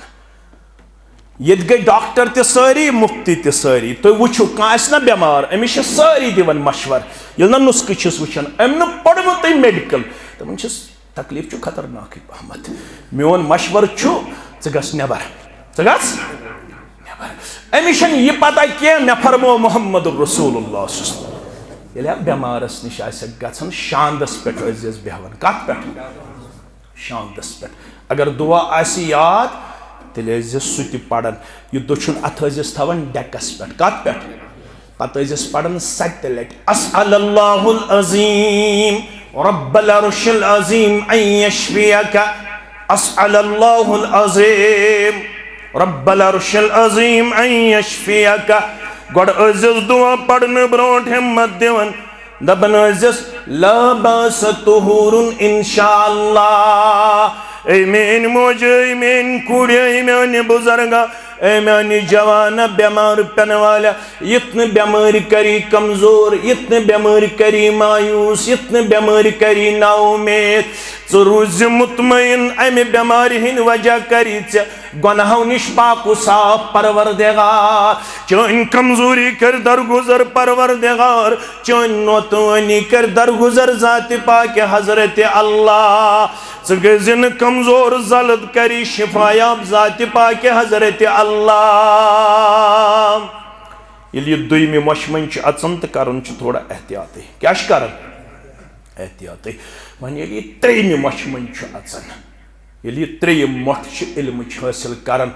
ये गई डॉक्टर तरी मुफ्ती तरी तुम वो कह बेमार अमिस सारी दिवन मशवर ये ना नुस्ख वुचान अम न पढ़मुत मेडिकल तमन तकलीफ खतरनाक पहमत मोन मशवर गस नबर गस अमिस यह पता क्या मे फरमो मोहम्मद रसूलुल्लाह ये बेमारस निश गन शांदस पे बेहन कत पे शांदस पे अगर दुआ आसी याद तेल सह पढ़ान यह दुछुन अथ थवान डेकस पे कत पे पत पढ़ान 7 लट अस्अलल्लाहुल अज़ीम रब्बल अर्शिल अज़ीम अन यशफियक अस्अलल्लाहुल अज़ीम रब्बल अर्शिल अज़ीम अन यशफियक गोड दुआ पढ़ने ब्रोट हिम्मत दिवन दबन ला बास तुहुरुन इंशाअल्लाह ए मेन मोज ए मेन कुड़ ए मेन बुजुर्गा ए मेन जवान बेमार पेन वाला इतने बेमारी करी कमजोर इतने बेमारी करी मायूस इतने बेमारी करी नाउमेद रोज मुतमईन अमे बेमारी हिंद वजह करी गुनाहों निश पाकु साफ परवरदिगार चन कमजोरी कर दरगुजर परवरदिगार चन नौतवानी कर दरगुजर जात पाक हजरत अल्लाह गजिन कमजोर जलद करी शिफायाब जात पाक हजरत अल्लाह ये दुयमि मश मन अचन तो कर थोड़ा एहतियात क्या कर एहतियात वन ये त्रेयमि मश मन अचन ये त्रेयम मठ इल्म हासिल कर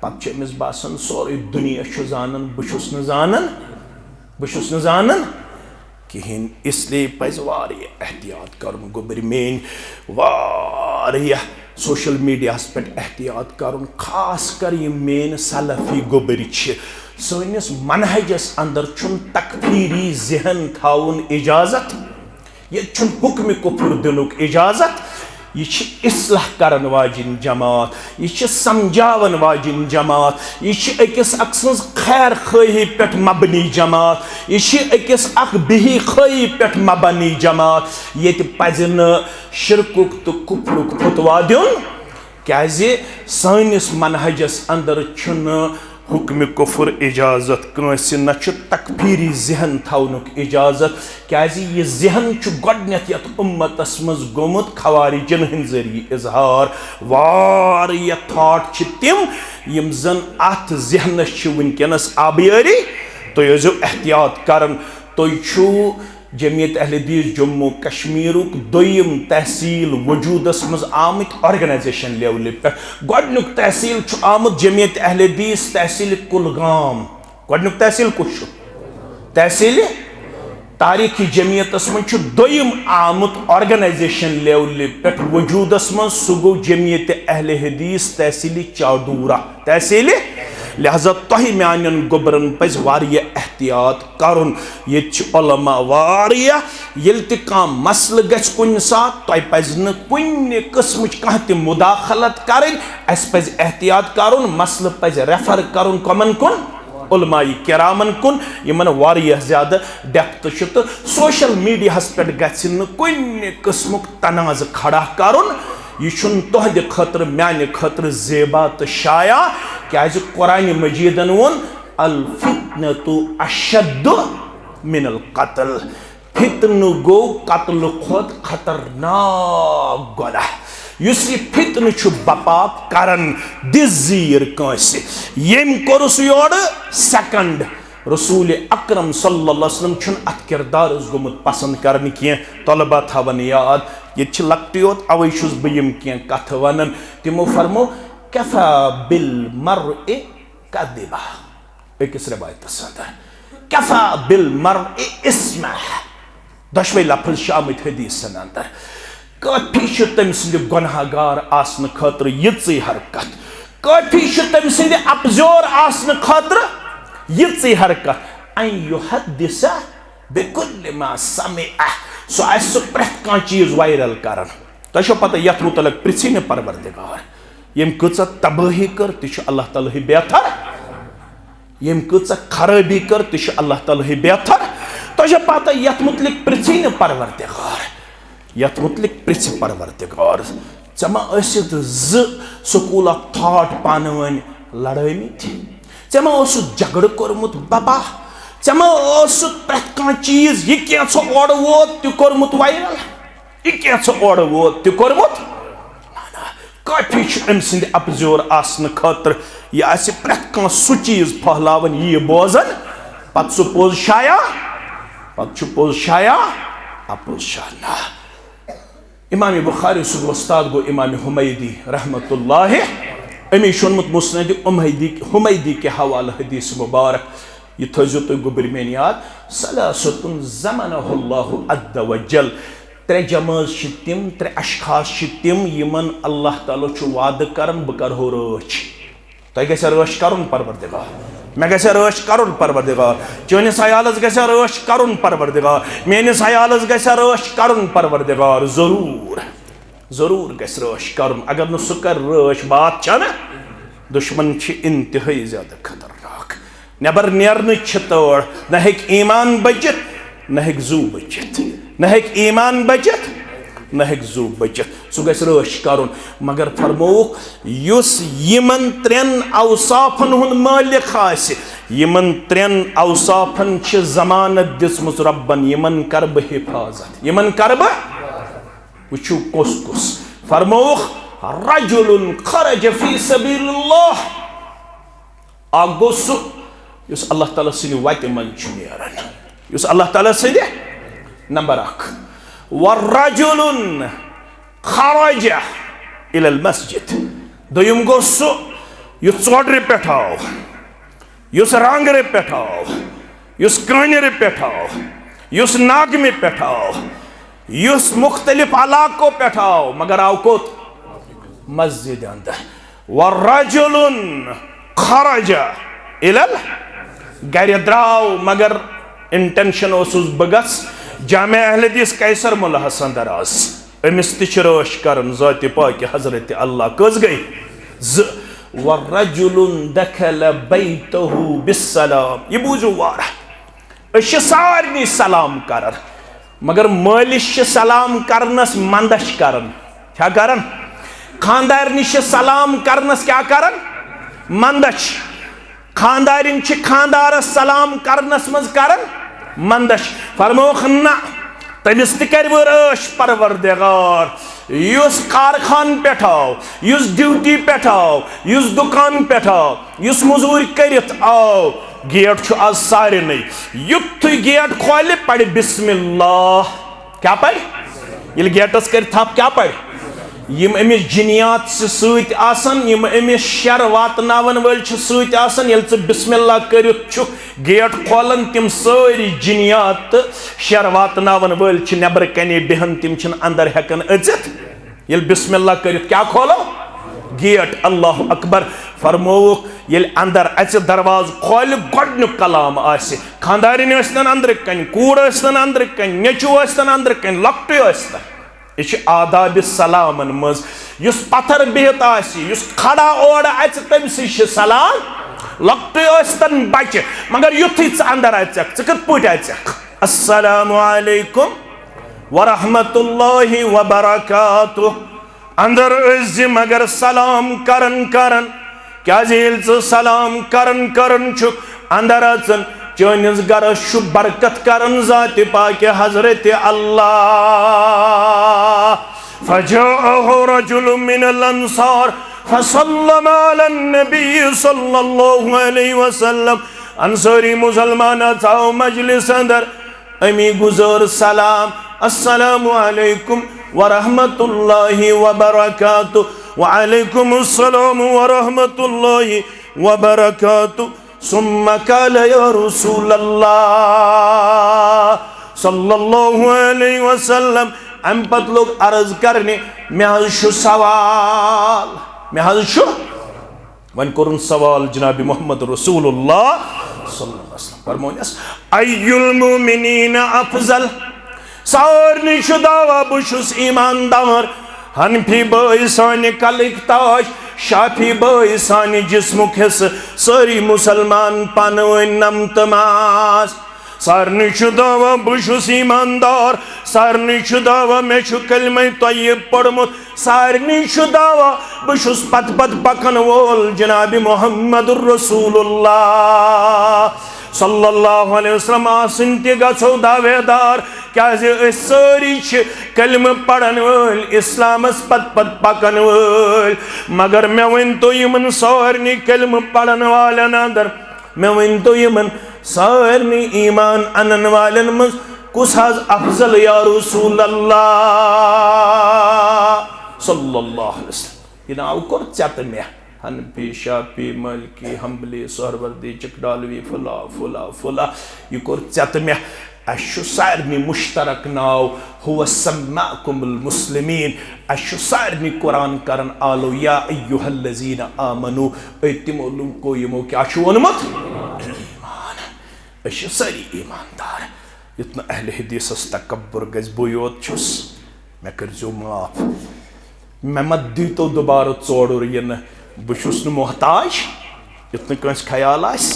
पे अमिस बासान सोरे दुनिया जान बहुस न जान कहें इसलिए पज एहतियात कर गोबर मेन सोशल मीडिया पे एहतियात कर खास कर ये मेन सलफी गोबर सनिस मनहजस अंदर तकफीरी जहन थाउन इजाजत ये हुक्म कुफर दिनुक इजाजत यह इस्लाह करन वाजिन जमात यह समझावन वाजिन जमात यह अकिस अख सज खैर खाही पे मबनी जमात यह अकिस अख बिही खाही पे मबनी जमात ये पज न शिरकुक तो कुफरुक फतवा दिन क्या सानिस मनहजस अंदर हुक्म कुफर इजाजत कंस न तकफीरी जहन थवनुक इजाजत क्या यह जहन गोडनेथ यथ उम्मतस मज गोमुत खवारिजन हंद जरिए इजहार वारिया थाट तिम यम जन अथ जहनस वनकनस आबियारी तुम एहतियात कर तुम जमीयत अहले हदीस जम्मू कश्मीर दोयम तहसील वजूदस मज आमत ऑर्गेनाइजेशन लेवल पे गोडनुक तहसील आमत जमीयत अहले हदीस तहसील कुलगाम गोडनुक तहसील कुछ तहसील तारीखी जमीयतस मज दोयम आमत ऑर्गेनाइजेशन लेवल पे वजूदस मज सह गो जमीयत अहले हदीस तहसील चादूरा तहसील लिहाजा तुह मान गोबरन पज एहतियात कर उलमा मसल गस कुन सात तुह पज न कुन किस्म कह त मुदाखलत कर एहतियात कर मसल पज रेफर कर कमन कुन उलमाई किरामन कुन यमन वारिया ज़्यादा डेप्थ तो सोशल मीडिया पे गछ न कुन किस्म तनाज खड़ा कर यह तुहद खतर मान खतर ज़ेबा तो शाया क्या कुरान मजीदन वोन अल फितनतु अशद्दु मिनल कत्ल। फितन गो कत्ल खुद खतरनाक गुनाह। युस ये फितन बपा करन दिजीर कंसे यम कोरुस योर सेकंड रसूल अकरम सल्लल्लाहु अलैहि वसल्लम छुन अत किरदार गोमुत पसंद करने की तलबा थवन याद ये लकट योत अवे छुस बह यम की कथ वनन तिमो फरमो कफा बिल मर्इ कदिबा अकिस रवायत अंदर कफा बिल मर्इ इस्मा दशवे लफ्ज आमत हदीसन अंदर काफी तम सद गुनहगार आसन खतर यी हरकत काफी तम सद अपजोर आसन खतर यी हरकत अन युहद्दिसा बिकुल्लि मा समिअ सो प्रेथ कह चीज वायरल करन तो पता यथ मुतलक पृथि न परवरदिगार यम कच तबाही कर तह अल्लाह ताला बेहतर यम कच खराबी कर तह अल्लाह ताला बेहतर तो पता यथ मुतलक पृथि न परवरदिगार यथ मुतलिक पृथ्वी परवरदिगार चमा स्कूल ऑफ थॉट पान वन लड़ामत चमा झगड़ कोर्मुत बपा चमा प्रेथ कह चीज यह क्या ओर वोत तह कोर्मुत वायरल यह क्या ओर वोत तह कोर्मुत काफी अम सद अपजोर आसन खतर यह आसे प्रेथ कह सह चीज फहलावन यह बोजन पत सह पोज शाया पोज शाया अपोज शाना। इमाम बुखारी सुद वस्ताद गो इमाम हुमैदी रहमतुल्लाह अमी शोनमुत मुस्नद हुमैदी के हवाले हदीस मुबारक यह थो तुम गुबर मेन याद सलासतुन ज़मनहुल्लाहु अज़्ज़ वजल त्रे जमाज तिम त्रे अशखास तिम यमन अल्लाह ताला वाद करन बह करहो रच तह गह रच कर परवरदिगार मे गह रच कर परवरदिगार चनिस अयालस गह रच कर परवरदिगार मेनिस अयालस गह रच कर परवरदिगार जरूर जरूर गह रच कर अगर न सह कर रच बात छ न दुश्मन इंतहाई ज्यादा खतरनाक नबर नेरन तौर न हेक ईमान बचित न हेक जू बचित न हेक ईमान बचित न हेक जू बचित सह गह रच कर मगर फरमोक युस यमन त्रेन अवसाफन हुन मालिक आसि यमन त्रेन अवसाफन छ जमानत दिसमुस रब्बन यमन कर बह हिफाजत यमन कर बह वुचु कुस कुस फरमोक रजुलुन खरज फी सबीलिल्लाह आगो सह युस अल्लाह ताला सिन वत मन छ नेरन युस अल्लाह ताला सिन नंबर 1 वर्रजुलुन खरज इलल मस्जिद दोयम गो सह युस चोडर पे आव युस रांगरे पे आव युस कानरे पे आव युस नागमे पे आव युस मुख्तलिफ इलाकों पे आव मगर आव कोत मस्जिद अंदर वर्रजुलुन खरज इलल गर द्राव मगर इंटेंशन ओसुस बगस जामे अहले हदीस कैसर मुल्ला हसन दराज अमिस तह रच कर ज़ात पाक हजरत अल्लाह कस गई वर्रजुलुन दखल बैतहु बिस्सलाम यह बूझो वार सारे सलाम कर मगर मालिस सलाम करनस मंदश कर क्या कर खानदार सलाम करनस क्या कर मंदश खानदारिन खानदारस सलाम करनस मज कर मंदश फरमोख ना तमिस तह रच परवरदिगार युस कारखान पे आव युस ड्यूटी पे आव युस दुकान पे आव युस मजूर करित आव गेट आज सारे युथ गेट खोल पढ़ बिस्मिल्लाह क्या पढ़ ये गेटस कर थप क्या पढ़ यम अमिस जिनियात सत अमिस शर वातनावन वल सत ये बिस्मिल्लाह करित गेट खोलन तिम सारी जिनियात शर वातनावन वल नबर कने बेहन तिम अंदर हेकन अचित ये बिस्मिल्लाह करित क्या खोलो गेट अल्लाह अकबर फरमोक ये अंदर अच दरवाज खोल गोडनु कलाम आसे खानदारिन अंदर कन कूर अंदर कन नेचु अंदर कन लकटु यह आदाब सलामन मज युस पत्थर बिहत आस खड़ा ओर अच तम सलाम लकटन बच्चे मगर युथी अंदर अचक कत पे अचक अस्सलामु अलैकुम वरहमतुल्लाहि वबरकातुह अंदर मगर सलाम करन करन क्या सलाम करन करन अंदर अचन चनिस गरस बरकत करन जात पाक हजरत अल्लाह फजाअहु रजुल मिनल अंसार फसल्लम अला नबी सल्लल्लाहु अलैहि वसल्लम अंसारी मुसलमान आओ मजलिस अंदर अमी गुजर सलाम अस्सलामु अलैकुम व रहमतुल्लाहि व बरकातुहू व अलैकुम अस्सलाम व रहमतुल्लाहि व बरकातुहू सुम्मा क़ाल या रसूल अल्लाह सल्लल्लाहु अलैहि वसल्लम अम पत लोग अर्ज करने मे सवाल मे वन कोरुन सवाल जनाब मोहम्मद रसूलुल्लाह सल्लल्लाहु अलैहि वसल्लम फरमोनस अय्युल मुमिनीन अफजल सारनी दावा बुशुस ईमानदार हनफी बाई सानि कलिक ताश शाफी बाई सानि जिस्मुक हिस्स सारी मुसलमान पानवन नमतमास सारनी दावा बुशुस ईमानदार सारनी दावा मे कलमे तय्यब पढ़मुत सारनी दावा बुशुस पत पत पकन वोल जनाब मोहम्मद रसूलुल्लाह सल्लल्लाहु अलैहि वसल्लम आसिन ते गछो दावेदार क्या सारी कलम पढ़न वल इस्लामस पत पत पकन वल मगर मे वन तो यमन सारनी कलम पढ़न वालन अंदर मे वन तो यमन सारनी ईमान अनन वालन मज कुस हज अफजल या रसूल अल्लाह सल्लल्लाहु अलैहि वसल्लम ये नाव कोर चत मे हनफी शाफी मलकी हम्बली सहरवर्दी चकडालवी फुला फुला फुला ये कोर चत मे अशु सारनी मुश्तरक नाव हुव सम्माकुमुल मुस्लिमीन अशु सारनी कुरान करन आलो या अय्युहल्लज़ीना आमनु तिमो लुको यमो क्या छु वनमत ईमान अशु सारी ईमानदार इतना अहले हदीसस तकब्बुर गज बुयोत छुस मे करजो माफ मे मत दीतो दोबारा चोड़ुर यन बुशुस न मोहताज इतना कंस ख्याल आस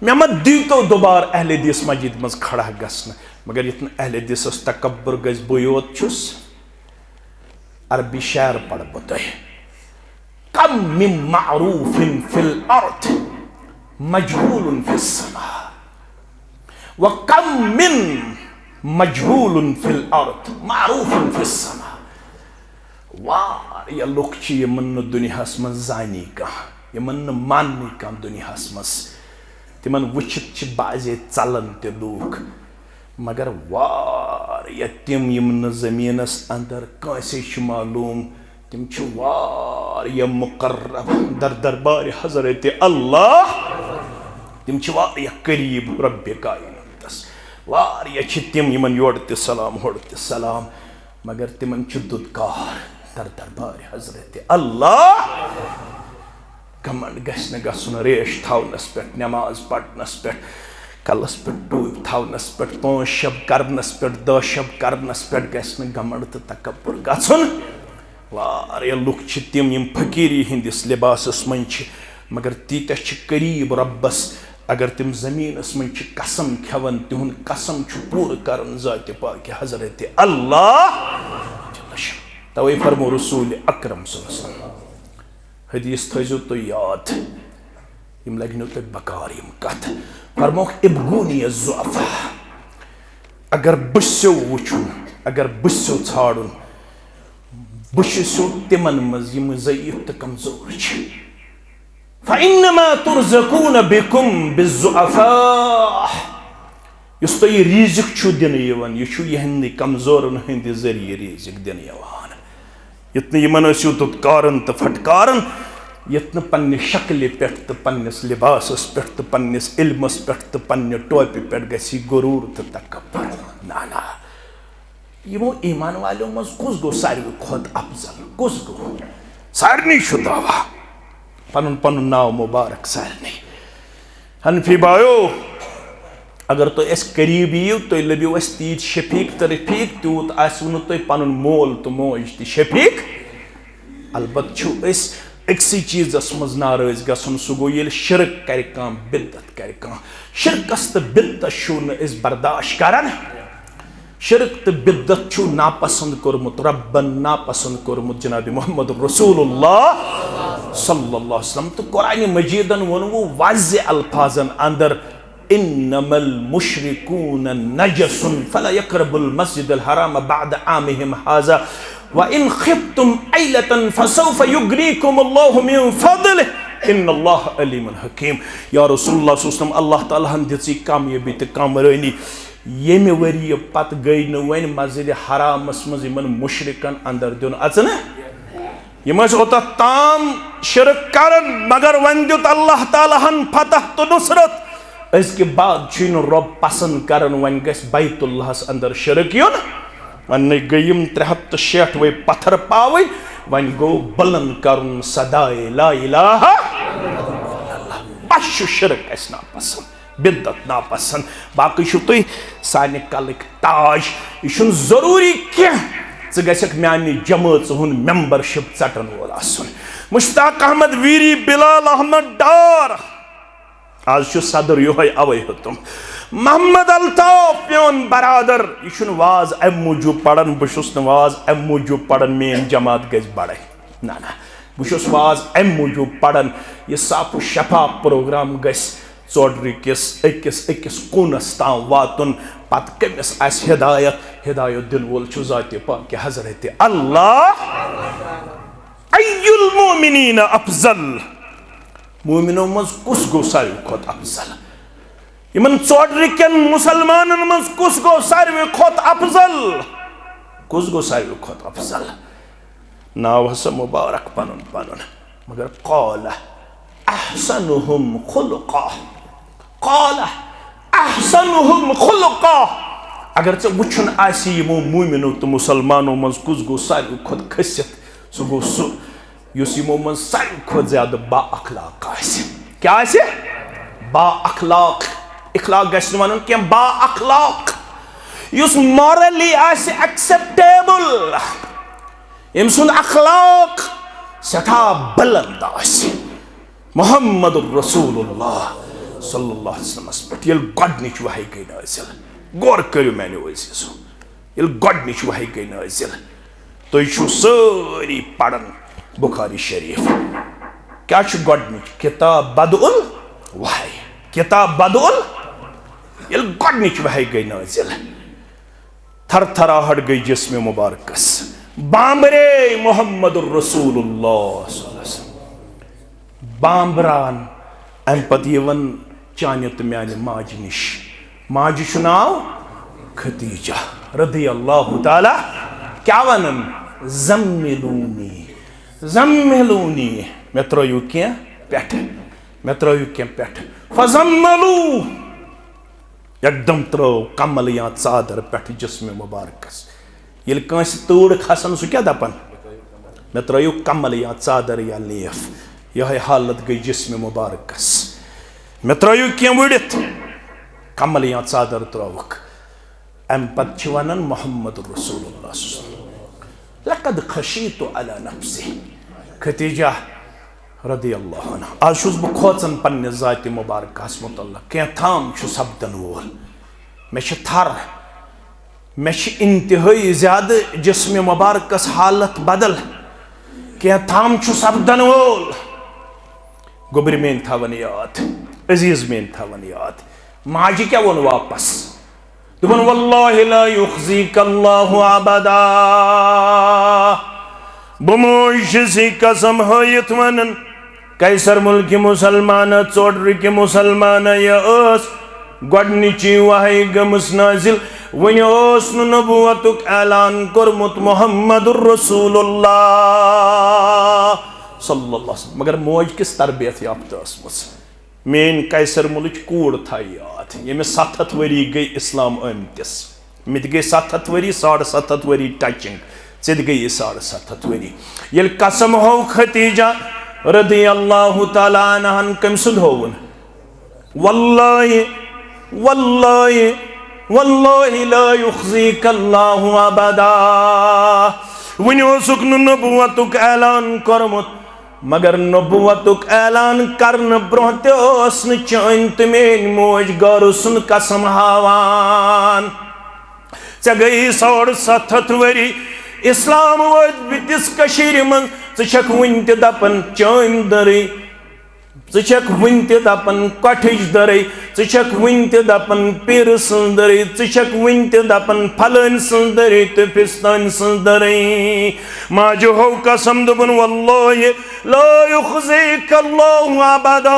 मे मत दीतो दोबार अहले हदीस मस्जिद मज खड़ा गसन मगर इतना अहले हदीसस तकब्बुर गज बुयोत छुस अरबी शायर पढ़ बतय कम मिन मारूफिन फिल अर्द मजहूलुन फिस समा व कम मिन मजहूलुन फिल अर्द मारूफुन फिस समा वारिया लोग यमन दुनियास मज जानी का यमन मानी का दुनियास मज तिमन वुचित बाजे चलन ते लोग मगर वारिया तिम यमन जमीनस अंदर कैसे मालूम तिम वारिया मुकर्रब दर दरबार हजरत अल्लाह तिम वारिया करीब रब्बे कायनातस वारिया तिम यमन योड़ ते सलाम होड़ ते सलाम मगर तिमन दुदकार दर दरबार हजरत अल्लाह घमंड गस गसन रेश थवनस पे नमाज पढ़नस पे कलस पे टूब थवनस पे 5 शब करनस पे 10 शब करनस पे गस घमंड तो तकब्बुर गसन वारिया लुक तिम यम फकीरी हिंदिस लिबासस मन मगर तीत करीब रब्बस अगर तिम जमीनस मन कसम खेवन तिहुन कसम पूर करन जात पाक हजरत अल्लाह तवे फरमो रसूल अकरम सल्लल्लाहु अलैहि वसल्लम हदीस थजो तो याद यम लगनो तो बकार यम कत फरमो इब्गुनी ज़ुअफ़ा अगर बस्यो वुचुन अगर बस्यो छाड़ुन बस्यो तिमन मज यम ज़ईफ तो कमजोर छ फ़इन्नमा तुरज़क़ून बिकुम बिज़्ज़ुअफ़ा युस तो ये रिज़्क़ छु दिन यवन ये छु यहंद कमजोरन हंद ज़रिए रिज़्क़ दिन यवन इतने यमन दुदकारन तो फटकारन यत्न पन्ने शक्ल पे तो पन्निस लिबासस पे तो पन्निस इल्मस पे तो पन्ने टोपी पे गसी गुरूर तो तकब्बुर नाना यमो ईमान वालों मज कुस गो सारी खुद अफजल कुस गो सारनी शुदावा पनुन पनुन नाव मुबारक सारनी हनफी बायो अगर तो इस करीब यू तो लबियो अस तीत शफीक तो रफीक तूत आसुन तो पनुन मोल तो मोज तो शफीक अलबत छु इस अक्सी चीज़स मज नाराज गसन सह गो ये शिरक कर बिदत कर शिरकस तो बिदत शु न बर्दाश्त करान शिरक तो बिद्दत छु नापसंद कोरमुत रब्बन नापसंद कोरमुत जनाब मोहम्मद रसूलुल्लाह सल्लल्लाहु अलैहि वसल्लम। तो कुरान मजीदन वोनु वाज़े अल्फाजन अंदर इन्नमल मुशरिकून नजसुन फला यक़रबुल मस्जिदल हराम बअद आमिहिम हाज़ा व इन खिफ्तुम ऐलतन फसौफ युगनीकुमुल्लाहु मिन फज़लिहि इन्नल्लाह अलीमुन हकीम। या रसूलुल्लाह सल्लल्लाहु अलैहि वसल्लम अल्लाह ताला हन दिसी कामयाबी ते कामरानी ये वरी पत गई न वन मस्जिद हरामस मज मुशरिकन अंदर दिन अचन ओत ताम शिरक करन मगर वन दुत अल्लाह ताला हन फतह तो नुसरत इसके बाद रब पसंद करन वन गस बैतुल्लाहस अंदर शिरक युन वन गयम 360 वे पत्थर पावे वन गो बुलंद करन सदाए ला इलाहा इल्लल्लाह। बश शिरक अस ना पसंद बिद्दत नापसंद बाकी तुम साने कलक ताज यह जरूरी कह गक मानी जमात हुन मेंबरशिप चटन वोल आसन। मुश्ताक अहमद वीरी बिलाल अहमद डार आज सदर योहे अवे तुम मोहम्मद अल्ताफ प्योन बरादर यह वाज अम मूजूब पढ़न बहुस वाज अम मूजूब पढ़न मेन जमात गज बड़े ना ना बहुस वाज अम मूजूब पढ़न यह साफ शफाफ प्रोग्राम गस चौधरी किस अकिस कूनस ताम वातुन पत कमिस आस हिदायत हिदायत दिन वोल जाते पाक हजरत अल्लाह अय्युल मोमिनीन अफजल मोमिनो मज कुस गो सारी खोत अफजल इमन चौधरी केन मुसलमानन मज कुस गो सारी खोत अफजल कुस गो सारी खोत अफजल नाव हस मुबारक पनुन पनुन मगर क़ाल अहसनुहुम खुलुक़ा क़ाल अहसनुहुम खुलुक़ा अगर चे वुचन आसी यमो मोमिनो तो मुसलमानो मज कुस गो सारी खोत खसियत सो गो सो युस यमो मज सारी खोत ज्यादा बा अखलाक आसी क्या आसी बा अखलाक इखलाक गस वनन के बा अखलाक युस मॉरली आसी एक्सेप्टेबल यम सुन अखलाक सठा बुलंद आसी मोहम्मद रसूलुल्लाह सल्लल्लाहु अलैहि वसल्लम पे ये गडनिच वही गई नाजिल गौर करो मैंने वैसे ये गडनिच वही गई नाजिल तो यह सारी पढ़न बुखारी शरीफ क्या गडनिच किताब बदउल वही किताब बदउल ये गडनिच वही गई नाजिल थर थराहट गई जिस्म मुबारकस बामरे मोहम्मद रसूलुल्लाह सल्लल्लाहु अलैहि वसल्लम बामरान अम पत चाने तो माने माज निश माज नाव खदीजा रदी अल्लाह ताला क्या वनन जम्मिलूनी जम्मिलूनी मे त्रो क्या पेट मे त्रो क्या पेट फजम्मलू एकदम त्रो कमल या चादर पेट जिस्म मुबारकस ये कंस तोड़ खसन सह क्या दपान मे त्रो कमल या चादर या लेफ यह हालत गई जिस्म मुबारकस मे त्रो क्या वड़ित कमल या चादर त्रोवक अम पत वनन मोहम्मद रसूलुल्लाह लक़द खशीतु अला नफ्सी खदीजा रदी अल्लाह अन्हा आज छुस बह खोचन पन्ने जाति मुबारकस मुतल्लक क्या थाम सपदन वोल मे थर मे इंतहाई ज्यादा जिस्म मुबारकस हालत बदल क्या थाम सपदन वोल गोबर मेन थवन याद अजीज मेन थवन याद माजी क्या वोन वापस दुपन वल्लाहि ला युखज़ीकल्लाहु अबदा बमोशी कसम हयत वनन कैसर मुल्क मुसलमान चौधरी के मुसलमान यस गडनिची वही गमस नाजिल वन नबुवतुक ऐलान कोरमुत मुहम्मदुर रसूलुल्लाह सल्लल्लाहु अलैहि वसल्लम मगर मोज किस तरबियत याफ्ता ٲसमٕژ मेन कैसर मुल्क कूड़ था याद यमिस 700 वरी गई इस्लाम अमतिस मित गई 700 वरी 750 वरी टचिंग ज़िद गई 750 वरी ये कसम हो खदीजा रदी अल्लाह ताला अन्हा कम सुद होवन वल्लाहि वल्लाहि वल्लाहि ला युखज़ीकल्लाहु अबदा वन ओसुक नबुवतुक ऐलान कोरमुत मगर नबुवतुक ऐलान करन ब्रोह ते चान तो मेन मोज गर सुन कसम हावान चे गई 750 वरी इस्लाम वोत बितिस कशीर मन षक वन त दपन चाम दरे षक वन त दपन कठिज दरे षक वन त दपन पीर सं दरे षक वन त दपन फलन सं दरे तो पिस्तान सं दरे माजो हो कसम दोपन वल्लाहि ला युखज़िक अल्लाहु अबदा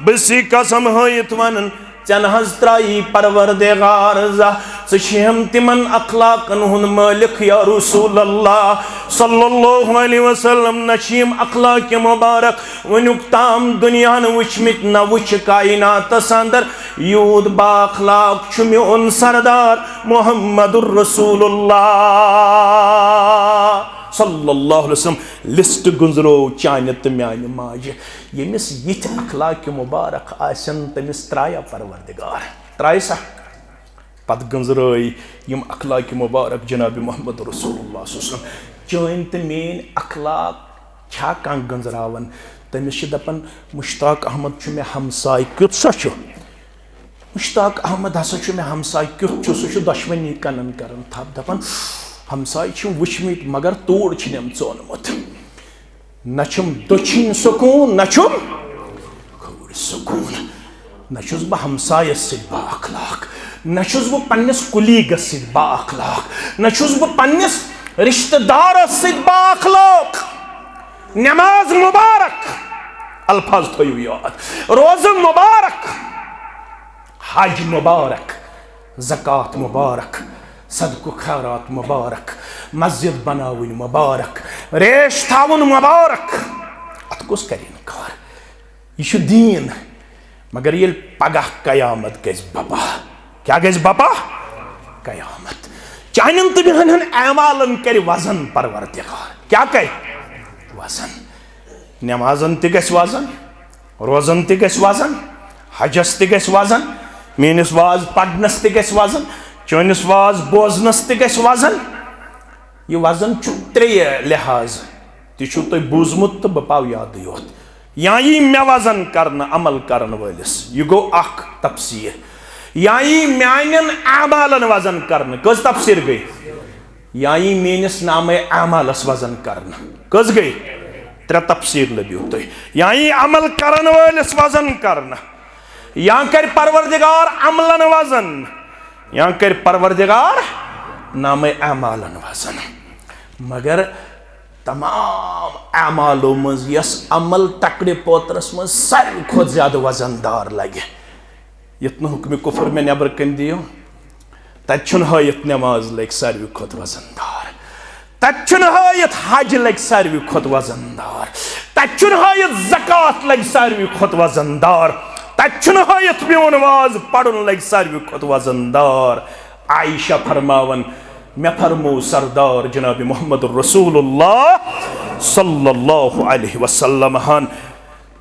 बसी कसम हयत वनन चन हज त्राई परवरदिगार ज़म तिमन अखलाकन हुन मालिक या रसूल अल्लाह सल्लल्लाहु अलैहि वसल्लम नशीम अखलाक मुबारक वनुक ताम दुनिया न वुचमित न वुच कायनातस अंदर यूद बाखलाक छु मेन सरदार मुहम्मदुर रसूलुल्लाह सल्लल्लाहु अलैहि वसल्लम लिस्ट गुजरो चान तो मान माज यमिस यिथ अखलाक मुबारक आसन तमिस त्राया परवरदिगार त्राय सा पत गुजराई यम अखलाक मुबारक जनाब मोहम्मद रसूलुल्लाह सल्लल्लाहु अलैहि वसल्लम चान तो मेन अखलाक छा कान गंजरावन तमिस दपन मुश्ताक अहमद छु मे हमसाय क्युत सा छु मुश्ताक अहमद हसा छु मे हमसाय क्युत छु सु छु दशवनी कनन करन थप दपन हमसाय छु वुचमित मगर तोड़ छिनम चोनमुत नछुम दक्षिण सुकून नछुम खौर सुकून नछुस बह हमसाय सिद बा अखलाक नछुस बह पन्निस कुलीग सिद बा अखलाक नछुस बह पन्निस रिश्तेदार सिद बा अखलाक नमाज मुबारक अल्फाज थयो याद रोज़ा मुबारक हज मुबारक ज़कात मुबारक सदको खैरात मुबारक मस्जिद बनावन मुबारक रेश थावन मुबारक अत कुस करें कार यह दीन मगर ये पगह कयामत गज बपा क्या गज बपा कयामत चाहन तो बिहन अमालन कर वजन परवरदिगार क्या कर वजन नमाजन त गज वजन रोजन त गज वजन हजस त गज वजन मेनिस वाज पढ़नस त गज वजन चोनिस वाज बोजनस त गज वजन यह वजन त्रे लिहाज तु तुम बूजमुत तो बह पाव याद योत या यी मे वजन करना अमल करन वलिस यह गो अख तफसीर या यी म्यानन अमालन वजन करना कस तफसीर गई या यी मेनिस नामे अमालस वजन करना कस गई त्रे तफसीर लबियो तुम या यी अमल करन वलिस वजन करना या कर परवरदिगार अमलन वजन या कर परवरदिगार नामे अमालन वजन मगर तमाम अमालों मज यस अमल तकड़े पोतरस मज सारे खुद ज्यादा वजनदार लगे यत्न हुक्म कुफर में नबर कन दियो तछुन हयत नमाज लग सारे खुद वजनदार तछुन हयत हज लग सारे खुद वजनदार तछुन हयत ज़कात लग सारे खुद वजनदार तछुन हयत मेन वाज पढ़न लग सारे खुद वजनदार आयशा फरमावन मैं फरमो सरदार जनाब मोहम्मद रसूलुल्लाह सल्लल्लाहु अलैहि वसल्लम हन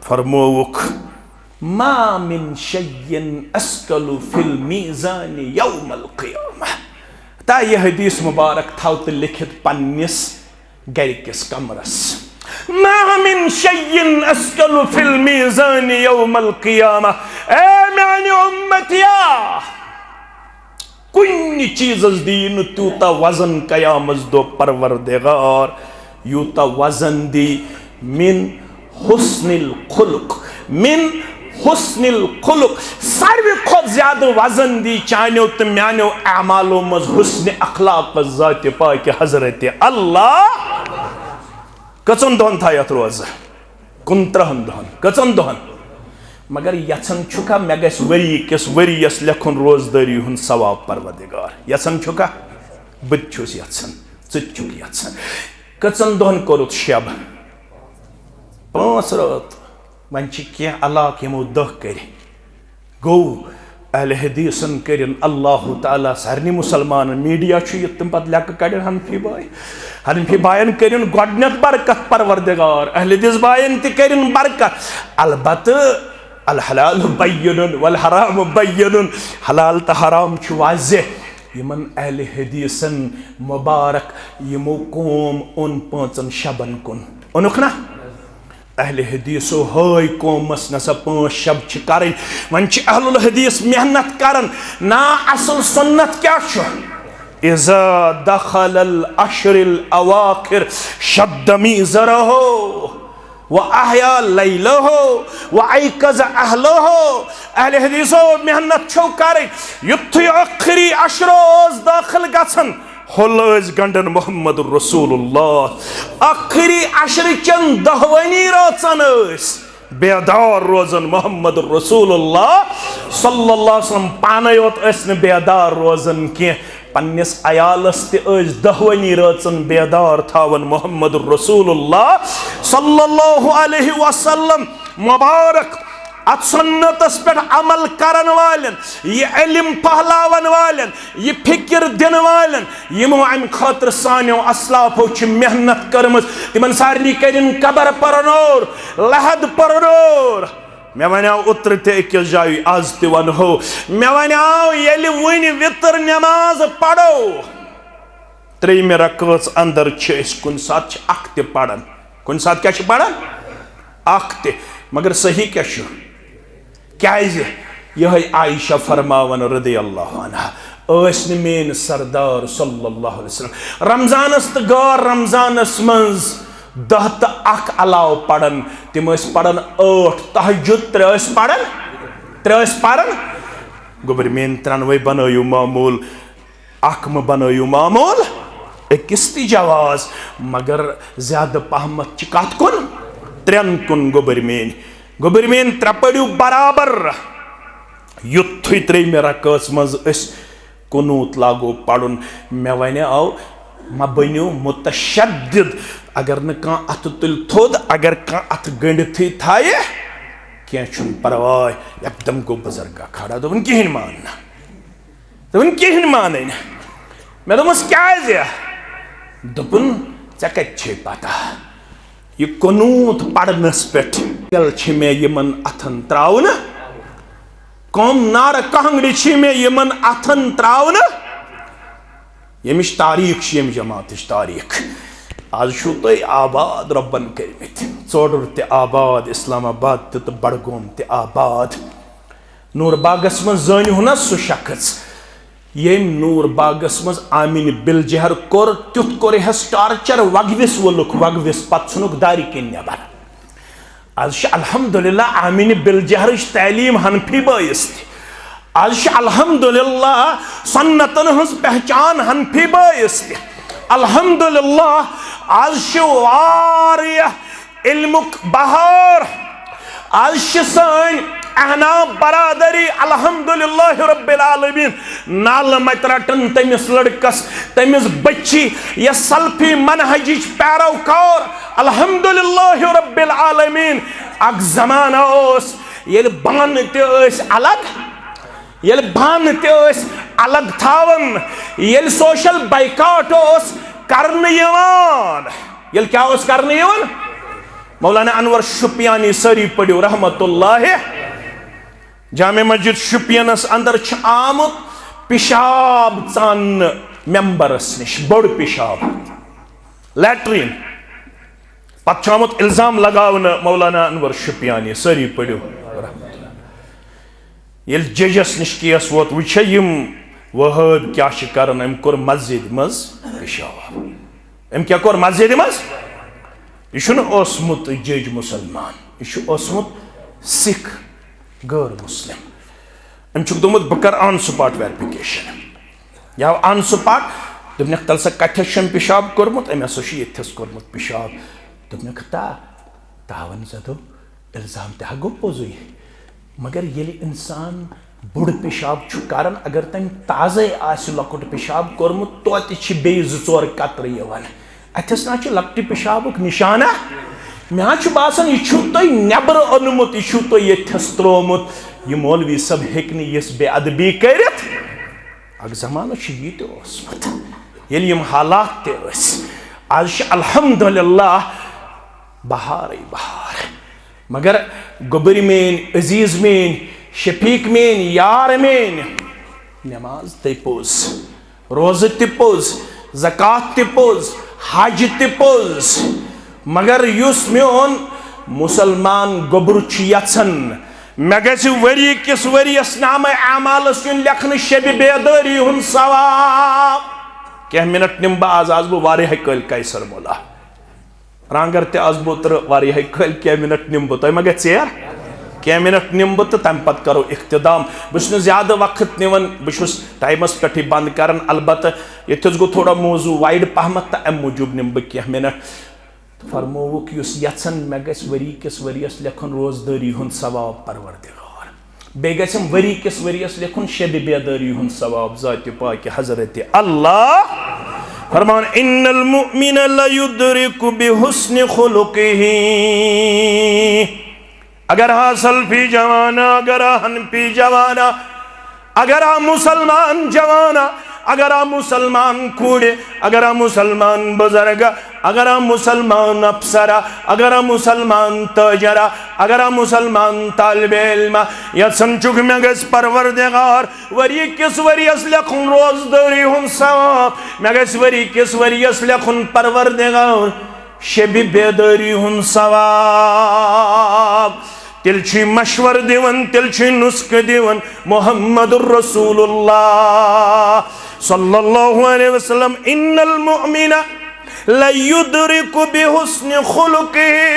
फरमोक मा मिन शय्इन अस्कलु फिल मीज़ान यौमल क़ियामह ता यह हदीस मुबारक था तो लिखित पन्निस गरिकिस कमरस मा मिन शय्इन अस्कलु फिल मीज़ान यौमल क़ियामह ए मेरी उम्मतिया कुछ चीज दीन तूता वजन कयामत दो परवरदिगार यूता वजन दी मिन हुस्निल खुलुक सारे खुद ज्यादा वजन दी चानो तो म्यानो अमालों मज हुस्न अखलाक ज़ात पाक हजरत अल्लाह कचन दोहन था यथ रोज 19 दोहन कचन दोहन मगर यचन छुका मे गस वरी किस वरियस लेखुन रोजदारी हुन सवाब परवरदिगार यचन छुका बद छुस यचन चुक यचन कचन दोहन कोरुत शब 5 रात वन क्या अलाक यमो दह कर गो अहल हदीसन करिन अल्लाह ताला सारनी मुसलमान मीडिया तुम पत लक कड़न हनफी बायन करिन गोडनेथ बरकत परवरदिगार अहल हदीस बायन त करिन बरकत अलबत अल हलाल बय्यनुन वल हराम बय्यनुन हलाल त हराम छु वाज़ेह यमन अहल हदीसन मुबारक यमो कौम उन 5 शबन कुन उनुख ना अहल हदीसो हाय कौमस नसा 5 शब छ करन वन छ अहलुल हदीस मेहनत करन ना असल सुन्नत क्या छ इज़ा दखलल अशरिल अवाखिर शद्द मीज़रहु व अहया लैलहु व ऐकज़ अहलहु। अहले हदीसो मेहनत छो कर युत्थु आखिरी अशरो दाखिल गछन होलज गंडन मोहम्मद रसूलुल्लाह। आखिरी अशर चन दहवनी रोचन बेदार रोजन मोहम्मद रसूलुल्लाह सल्लल्लाहु अलैहि वसल्लम पाने योत बेदार रोजन के पन्निस अयालस दहवनी रचन बेदार थावन मोहम्मद रसूलुल्लाह सल्लल्लाहु अलैहि वसल्लम मुबारक अत सुन्नतस पे अमल करन वालन ये इल्म पहलावन वालन ये फिक्र दिन वालन यमो अम खतर सानो अस्लाफो छ मेहनत करमस तिमन सारनी करिन कबर परनोर लहद परनोर। मे वनाव उतर ते अकिस जाय आज ते वनहो मे वनाव येल वन वितर नमाज पढ़ो त्रेम रकअत अंदर छ कुन सात अख ते पढ़न कुन सात क्या पढ़न अख ते मगर सही क्या क्या यह आयशा फरमावन रदी अल्लाह अन्हा मेन सरदार सल्लल्लाहु अलैहि वसल्लम रमजानस तो गौर रमजानस मज 10 तो अख अलाव पढ़न तिम पढ़न 8 तहज्जुद 3 पढ़न 3 पढ़न गोबर मेन 93 बनयु मामूल अख म बनयु मामूल अकिस ती जवाज मगर ज्यादा पहमत च कत कुन 3 कुन गोबर मेन 3 पढ़ियो बराबर युत्थु 3 रकअत मज कुनूत लागो पढ़ुन मे वने आओ म बनो मुतशद्दिद अगर न कह अथ तुल थोद अगर कह अथ गंडिथ थाये क्या परवाह एकदम गो बुजुर्ग खड़ा दोपन कहें मानना दोपन कहें मान मे दोपस क्या दोपन ऐ कत पता यह कुनूत पढ़नस पे मे यमन अथन त्रावन कौम नार कहंगड़ी मे यमन अथन त्रावन यमिश तारीख यम जमात तारीख आज शु तुम आबाद रब्बन करमित चोडुर ते आबाद इस्लामाबाद ते बड़गोम ते आबाद नूर बागस मज जानु ना सह शख्स यम नूर बागस मज आमिन बिल जहर कोर तुथ कोर हस टार्चर वगविस वोलुक वगविस पत छुनुक दारी किन नबर आज अल्हम्दुलिल्लाह आमिन बिल जहर तालीम हनफी बायस आज अल्हम्दुलिल्लाह सन्नतन हज पहचान हनफी बायस अल्हम्दुलिल्लाह आज इल्मुक बहार आज सान अहनाब बरादरी अल्हम्दुलिल्लाह रब्बिल आलमीन नाल मत रटन तमिस लड़कस तमिस बच्ची या सल्फी मनहजिच पैरोकार अल्हम्दुलिल्लाह रब्बिल आलमीन अक जमाना ओस ये बान ते अलग ये बान ते अलग थावन ये सोशल बाइकाट ओस करने यवान ये क्या ओस करने यवान मौलाना अनवर शुपियानी सरी पढ़ो रहमतुल्लाह जामे मस्जिद शुपियनस अंदर आमुत पिशाब चान मेंबरस निश बड़ पिशाब लैट्रीन पत आमुत इल्जाम लगावन मौलाना अनवर शुपियानी सरी पढ़ो ये जजस निश केस वोत वुच यम वहब क्या करन अम कोर मस्जिद मज पिशाब अम क्या कोर मस्जिद मज यह ओसमुत जज मुसलमान यह ओसमुत सिख गैर मुस्लिम अम दोमुत बह कर ऑन स्पॉट वेरिफिकेशन या ऑन स्पॉट दोपन तल सा कथस पिशाब कोर्मुत अम हसा यथस कोर्मुत पिशाब दोपन तावन जदो इल्जाम तह गो पोजुई मगर ये इंसान बुड़ पेशाब करान अगर तम ताजे लकुट पेशाब कोर्मुत तो बे 2-4 कतर यवान अथस ना लकट पेशाबुक निशाना मे बासान यह नबर ओनमुत यह यथस त्रोमुत यह मौलवी सब हेकन यस बेअदबी कर जमाना यह ते हालात ते आज अल्हम्दुलिल्लाह बहार बहार मगर गोबर मेन अजीज मेन शफीक मेन यार मेन नमाज ते पोज रोज़ ते पोज ज़कात ते पोज हज ते पोज मगर युस मोन मुसलमान गोबर यन मे गि वरी किस वरियस नाम अमालस युन लेखन शब बेदारी हुन सवाब क्या मिनट निम आज बह वारिया कल कैसर मोला रांगर ते आज बह तो वारिया कल क्या मिनट निम बह तुम गे चेर क्या मिनट निम बह तो तम पत करो इख्तिदाम बस ज्यादा वक्त निवन बस टाइमस पे बंद कर अलबत् ये गो थोड़ा मौजू वाइड पहमत तो अम मूजूब निम बह क्या मिनट फरमोवुक यन मे गस वरी किस वरियस लेखन रोजदारी हुंद सवाब परवरदिगार बे गसम वरी किस वरियस लेखन शब बेदारी हुंद सवाब ज़ात पाक हजरत अल्लाह फरमान इन्नल मुमिन ला युद्रिकु बिहुस्नि खुलुकिही अगर हा सल्फी जवाना अगर हा हनफी जवाना अगर हा मुसलमान जवाना अगर आ मुसलमान कूड़े अगर आ मुसलमान बुजुर्ग अगर आ मुसलमान अफसरा अगर आ मुसलमान तजरा अगर आ मुसलमान तालिबे इल्म यसन चुक में गस परवरदिगार वरी किस वरियस लेखुन रोजदारी हुन सवाब में गस वरी किस वरियस लेखुन परवरदिगार शबी बेदारी हुन सवाब तिल मशवर दिवन तिल नुस्ख दिवन मुहम्मदुर रसूलुल्लाह सल्लल्लाहु अलैहि वसल्लम इन्नल मुमिन ला युद्रिकु बिहुस्नि खुलुकिही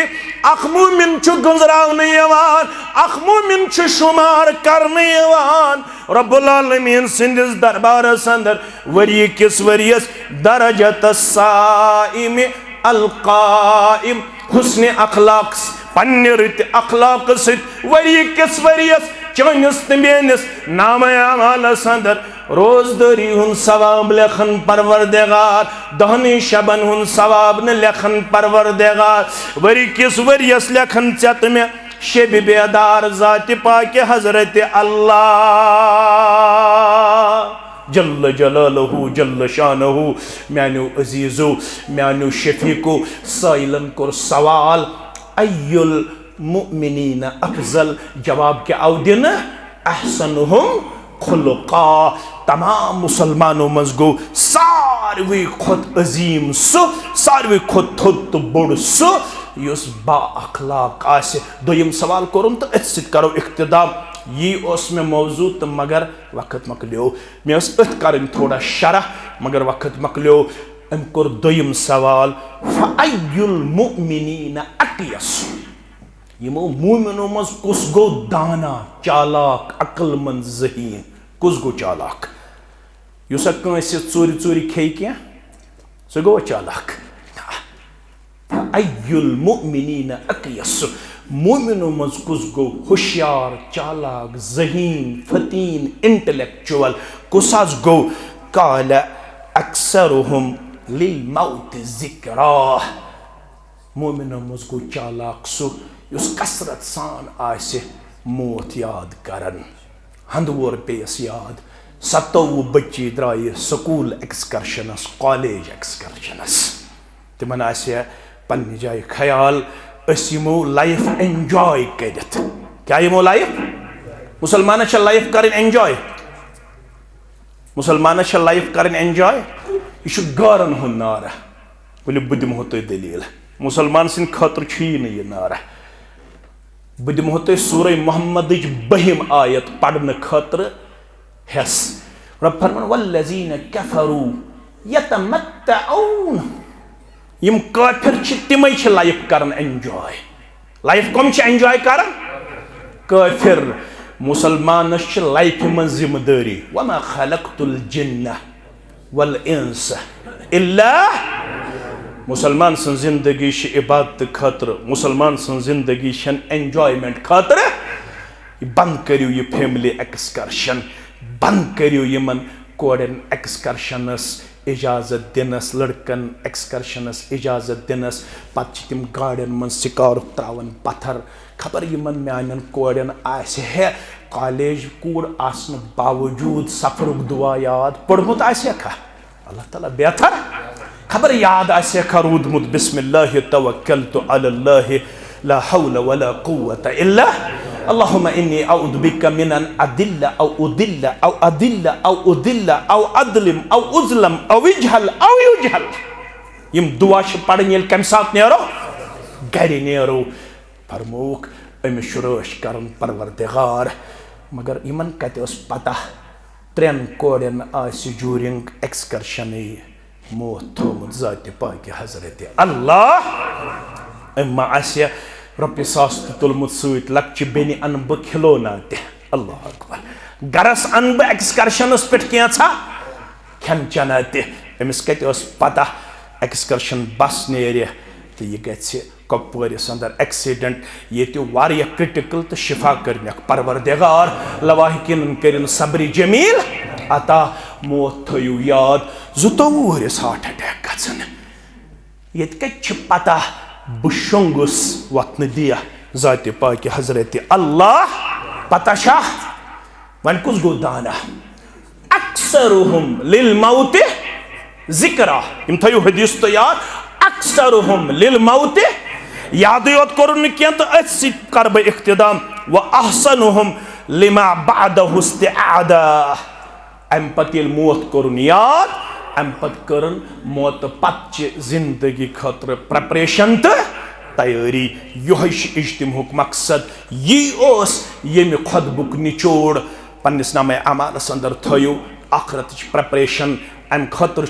अख मुमिन छु गुजरावने यवान अख मुमिन छु शुमार करने यवान रब्बुल आलमीन सिंदिस दरबारस अंदर वरी किस वरियस दरजत साइम अल काइम हुस्न अखलाक पन्ने रित अखलाक सित वरी किस वरियस चनिस तमेनिस नाम अमालस अंदर रोजदारी हुन सवाब लेखन परवरदिगार दहनी शबन हुन सवाब न लेखन परवरदिगार वरी किस वरियस लेखन चत में शब बेदार ज़ात पाक हजरत अल्लाह जल्ल जलालहू जल्ल शानहू म्यानु अजीजो म्यानु शफीको साइलन कोर सवाल अय्युल मुमिनीन अफजल जवाब के आउ दिन अहसनुहुम खुलुका तमाम मुसलमानों मज गो सारवी खुद अजीम सु सारवी खुद थोद तो बोड़ सु युस बा अखलाक आसे दोयम सवाल करुन तो अत सित करो इख्तिदाम ये उस में मौजू तो मगर वक्त मकलियो मैं उस अत करन थोड़ा शरह मगर वक्त मकलियो अम कर दोयम सवाल फअय्युल मुमिनीन अक़यस यमो मुमिनो मज कुस गो दाना चालाक अक्लमंद ज़हीन कुस गो चालाक युस कंस चोरी चोरी खे क्या सह गो चालाक अय्युल मुमिनीन अक़यस मुमिनो मज कुस गो होशियार चालाक ज़हीन फतीन इंटेलेक्चुअल कुस गो काल अक्सरुहुम लिल मौत ज़िक्रा मुमिनो मज गो चालाक सु युस कसरत सान आसे मौत याद करन हंदवोर पेस याद 27 बच्चे द्राय स्कूल एक्सकर्शनस कॉलेज एक्सकर्शनस तिमन आसे पन्ने जाय ख्याल असिमो लाइफ एंजॉय करित क्या यमो लाइफ मुसलमान छ लाइफ करन एंजॉय मुसलमान छ लाइफ करन एंजॉय यह गारन हुन नारा बोले बुद मोहतो दलील मुसलमान सिन खतर छी न ये नारा बुद मोहतो सूरह मोहम्मद 2 आयत पढ़ने खतर हेस रब फरमान वल्लज़ीन कफरू यतमत्तऊन यम काफिर छ तिमै छ लाइफ करन एंजॉय लाइफ कम छ एंजॉय करन काफिर मुसलमान छ लाइफ में जिम्मेदारी वमा खलक़तुल जिन्न वल इंस इल्ला मुसलमान सन जिंदगी इबादत खातर मुसलमान सन जिंदगी एंजॉयमेंट खातर बंद करियो ये फैमिली एक्सकर्शन बंद करियो यमन कोडन एक्सकर्शनस इजाजत दिनस लड़कन एक्सकर्शनस इजाजत दिनस पत तिम गाड़न मन शिकार त्रावन पत्थर खबर यमन म्यान कोडन आसे है कॉलेज कूड़ आसन बावजूद सफरुक दुआ याद पढ़मुत आसे खा अल्लाह ताला बेहतर खबर याद आसे खरूदमुत बिस्मिल्लाह तवक्कलतु अलल्लाह ला हौला वला कुव्वता इल्ला अल्लाहुम्मा इन्नी अऊदु बिका मिन अन अदिल्ला औ उदिल्ला औ अदिल्ला औ उदिल्ला औ अदलिम औ उज़लम औ इजहल औ युजहल यम दुआ छ पढ़न येल कम साथ नेरो गरि नेरो फरमोक अम शुरोश करन परवरदिगार मगर यमन कत ओस पता 3 कोडन आस जूरिंग एक्सकर्शन मोत थोमुत ज़ाति पाक हजरत अल्लाह अम्मा आसिया रॉपि सास तुलमुत सत लक्ष्य बेनि अन बह खिलौना ते अल्लाह अकबर गरस अन बह एक्सकर्शनस पे कैसा खेन चना ते अमिस कत पता एक्सकर्शन बस नेर तो यह गि कपवरिस अंदर एक्सीडेंट ये वारिया क्रिटिकल तो शिफा करनक परवरदिगार लवाहिकिन करिन सब्र जमील अता मोत थयु याद 22 वरिस हार्ट अटैक गन ये कत पता बह शोंगुस वतन दिया ज़ाति पाक हजरत अल्लाह पता शाह वन कुस गो दाना अक्सरुहुम लिल मौत जिक्रा इम थयु हदीस तो याद अक्सरुहुम लिल मौत याद योत करुन क्या तो अस कर बह इख्तिदाम व अहसनुहुम लिमा बअदहु इस्तिआदा अम पत येल मौत करुन याद अम पत करन मौत पतचे जिंदगी खतर प्रिपरेशन तो तैयारी यह इज्तिमाउक मकसद ये खुतबुक निचोड़ पन्निस नामे अमालस अंदर थयो आखरत प्रिपरेशन अम खतर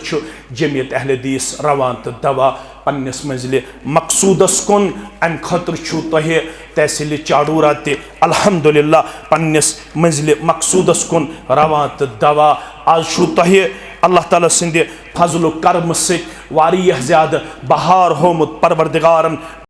जमियत अहले हदीस रवान तो दवा पन्निस मंजिल मकसूदस कुन अम खतर तह तहसील चाडूरा ते अल्हम्दुलिल्लाह पन्निस मंजिल मकसूदस कुन रवान तो दवा आज तह अल्लाह ताला सिंदे फजल करम सत वारियाह ज़्यादा बहार होमुत परवरदिगारन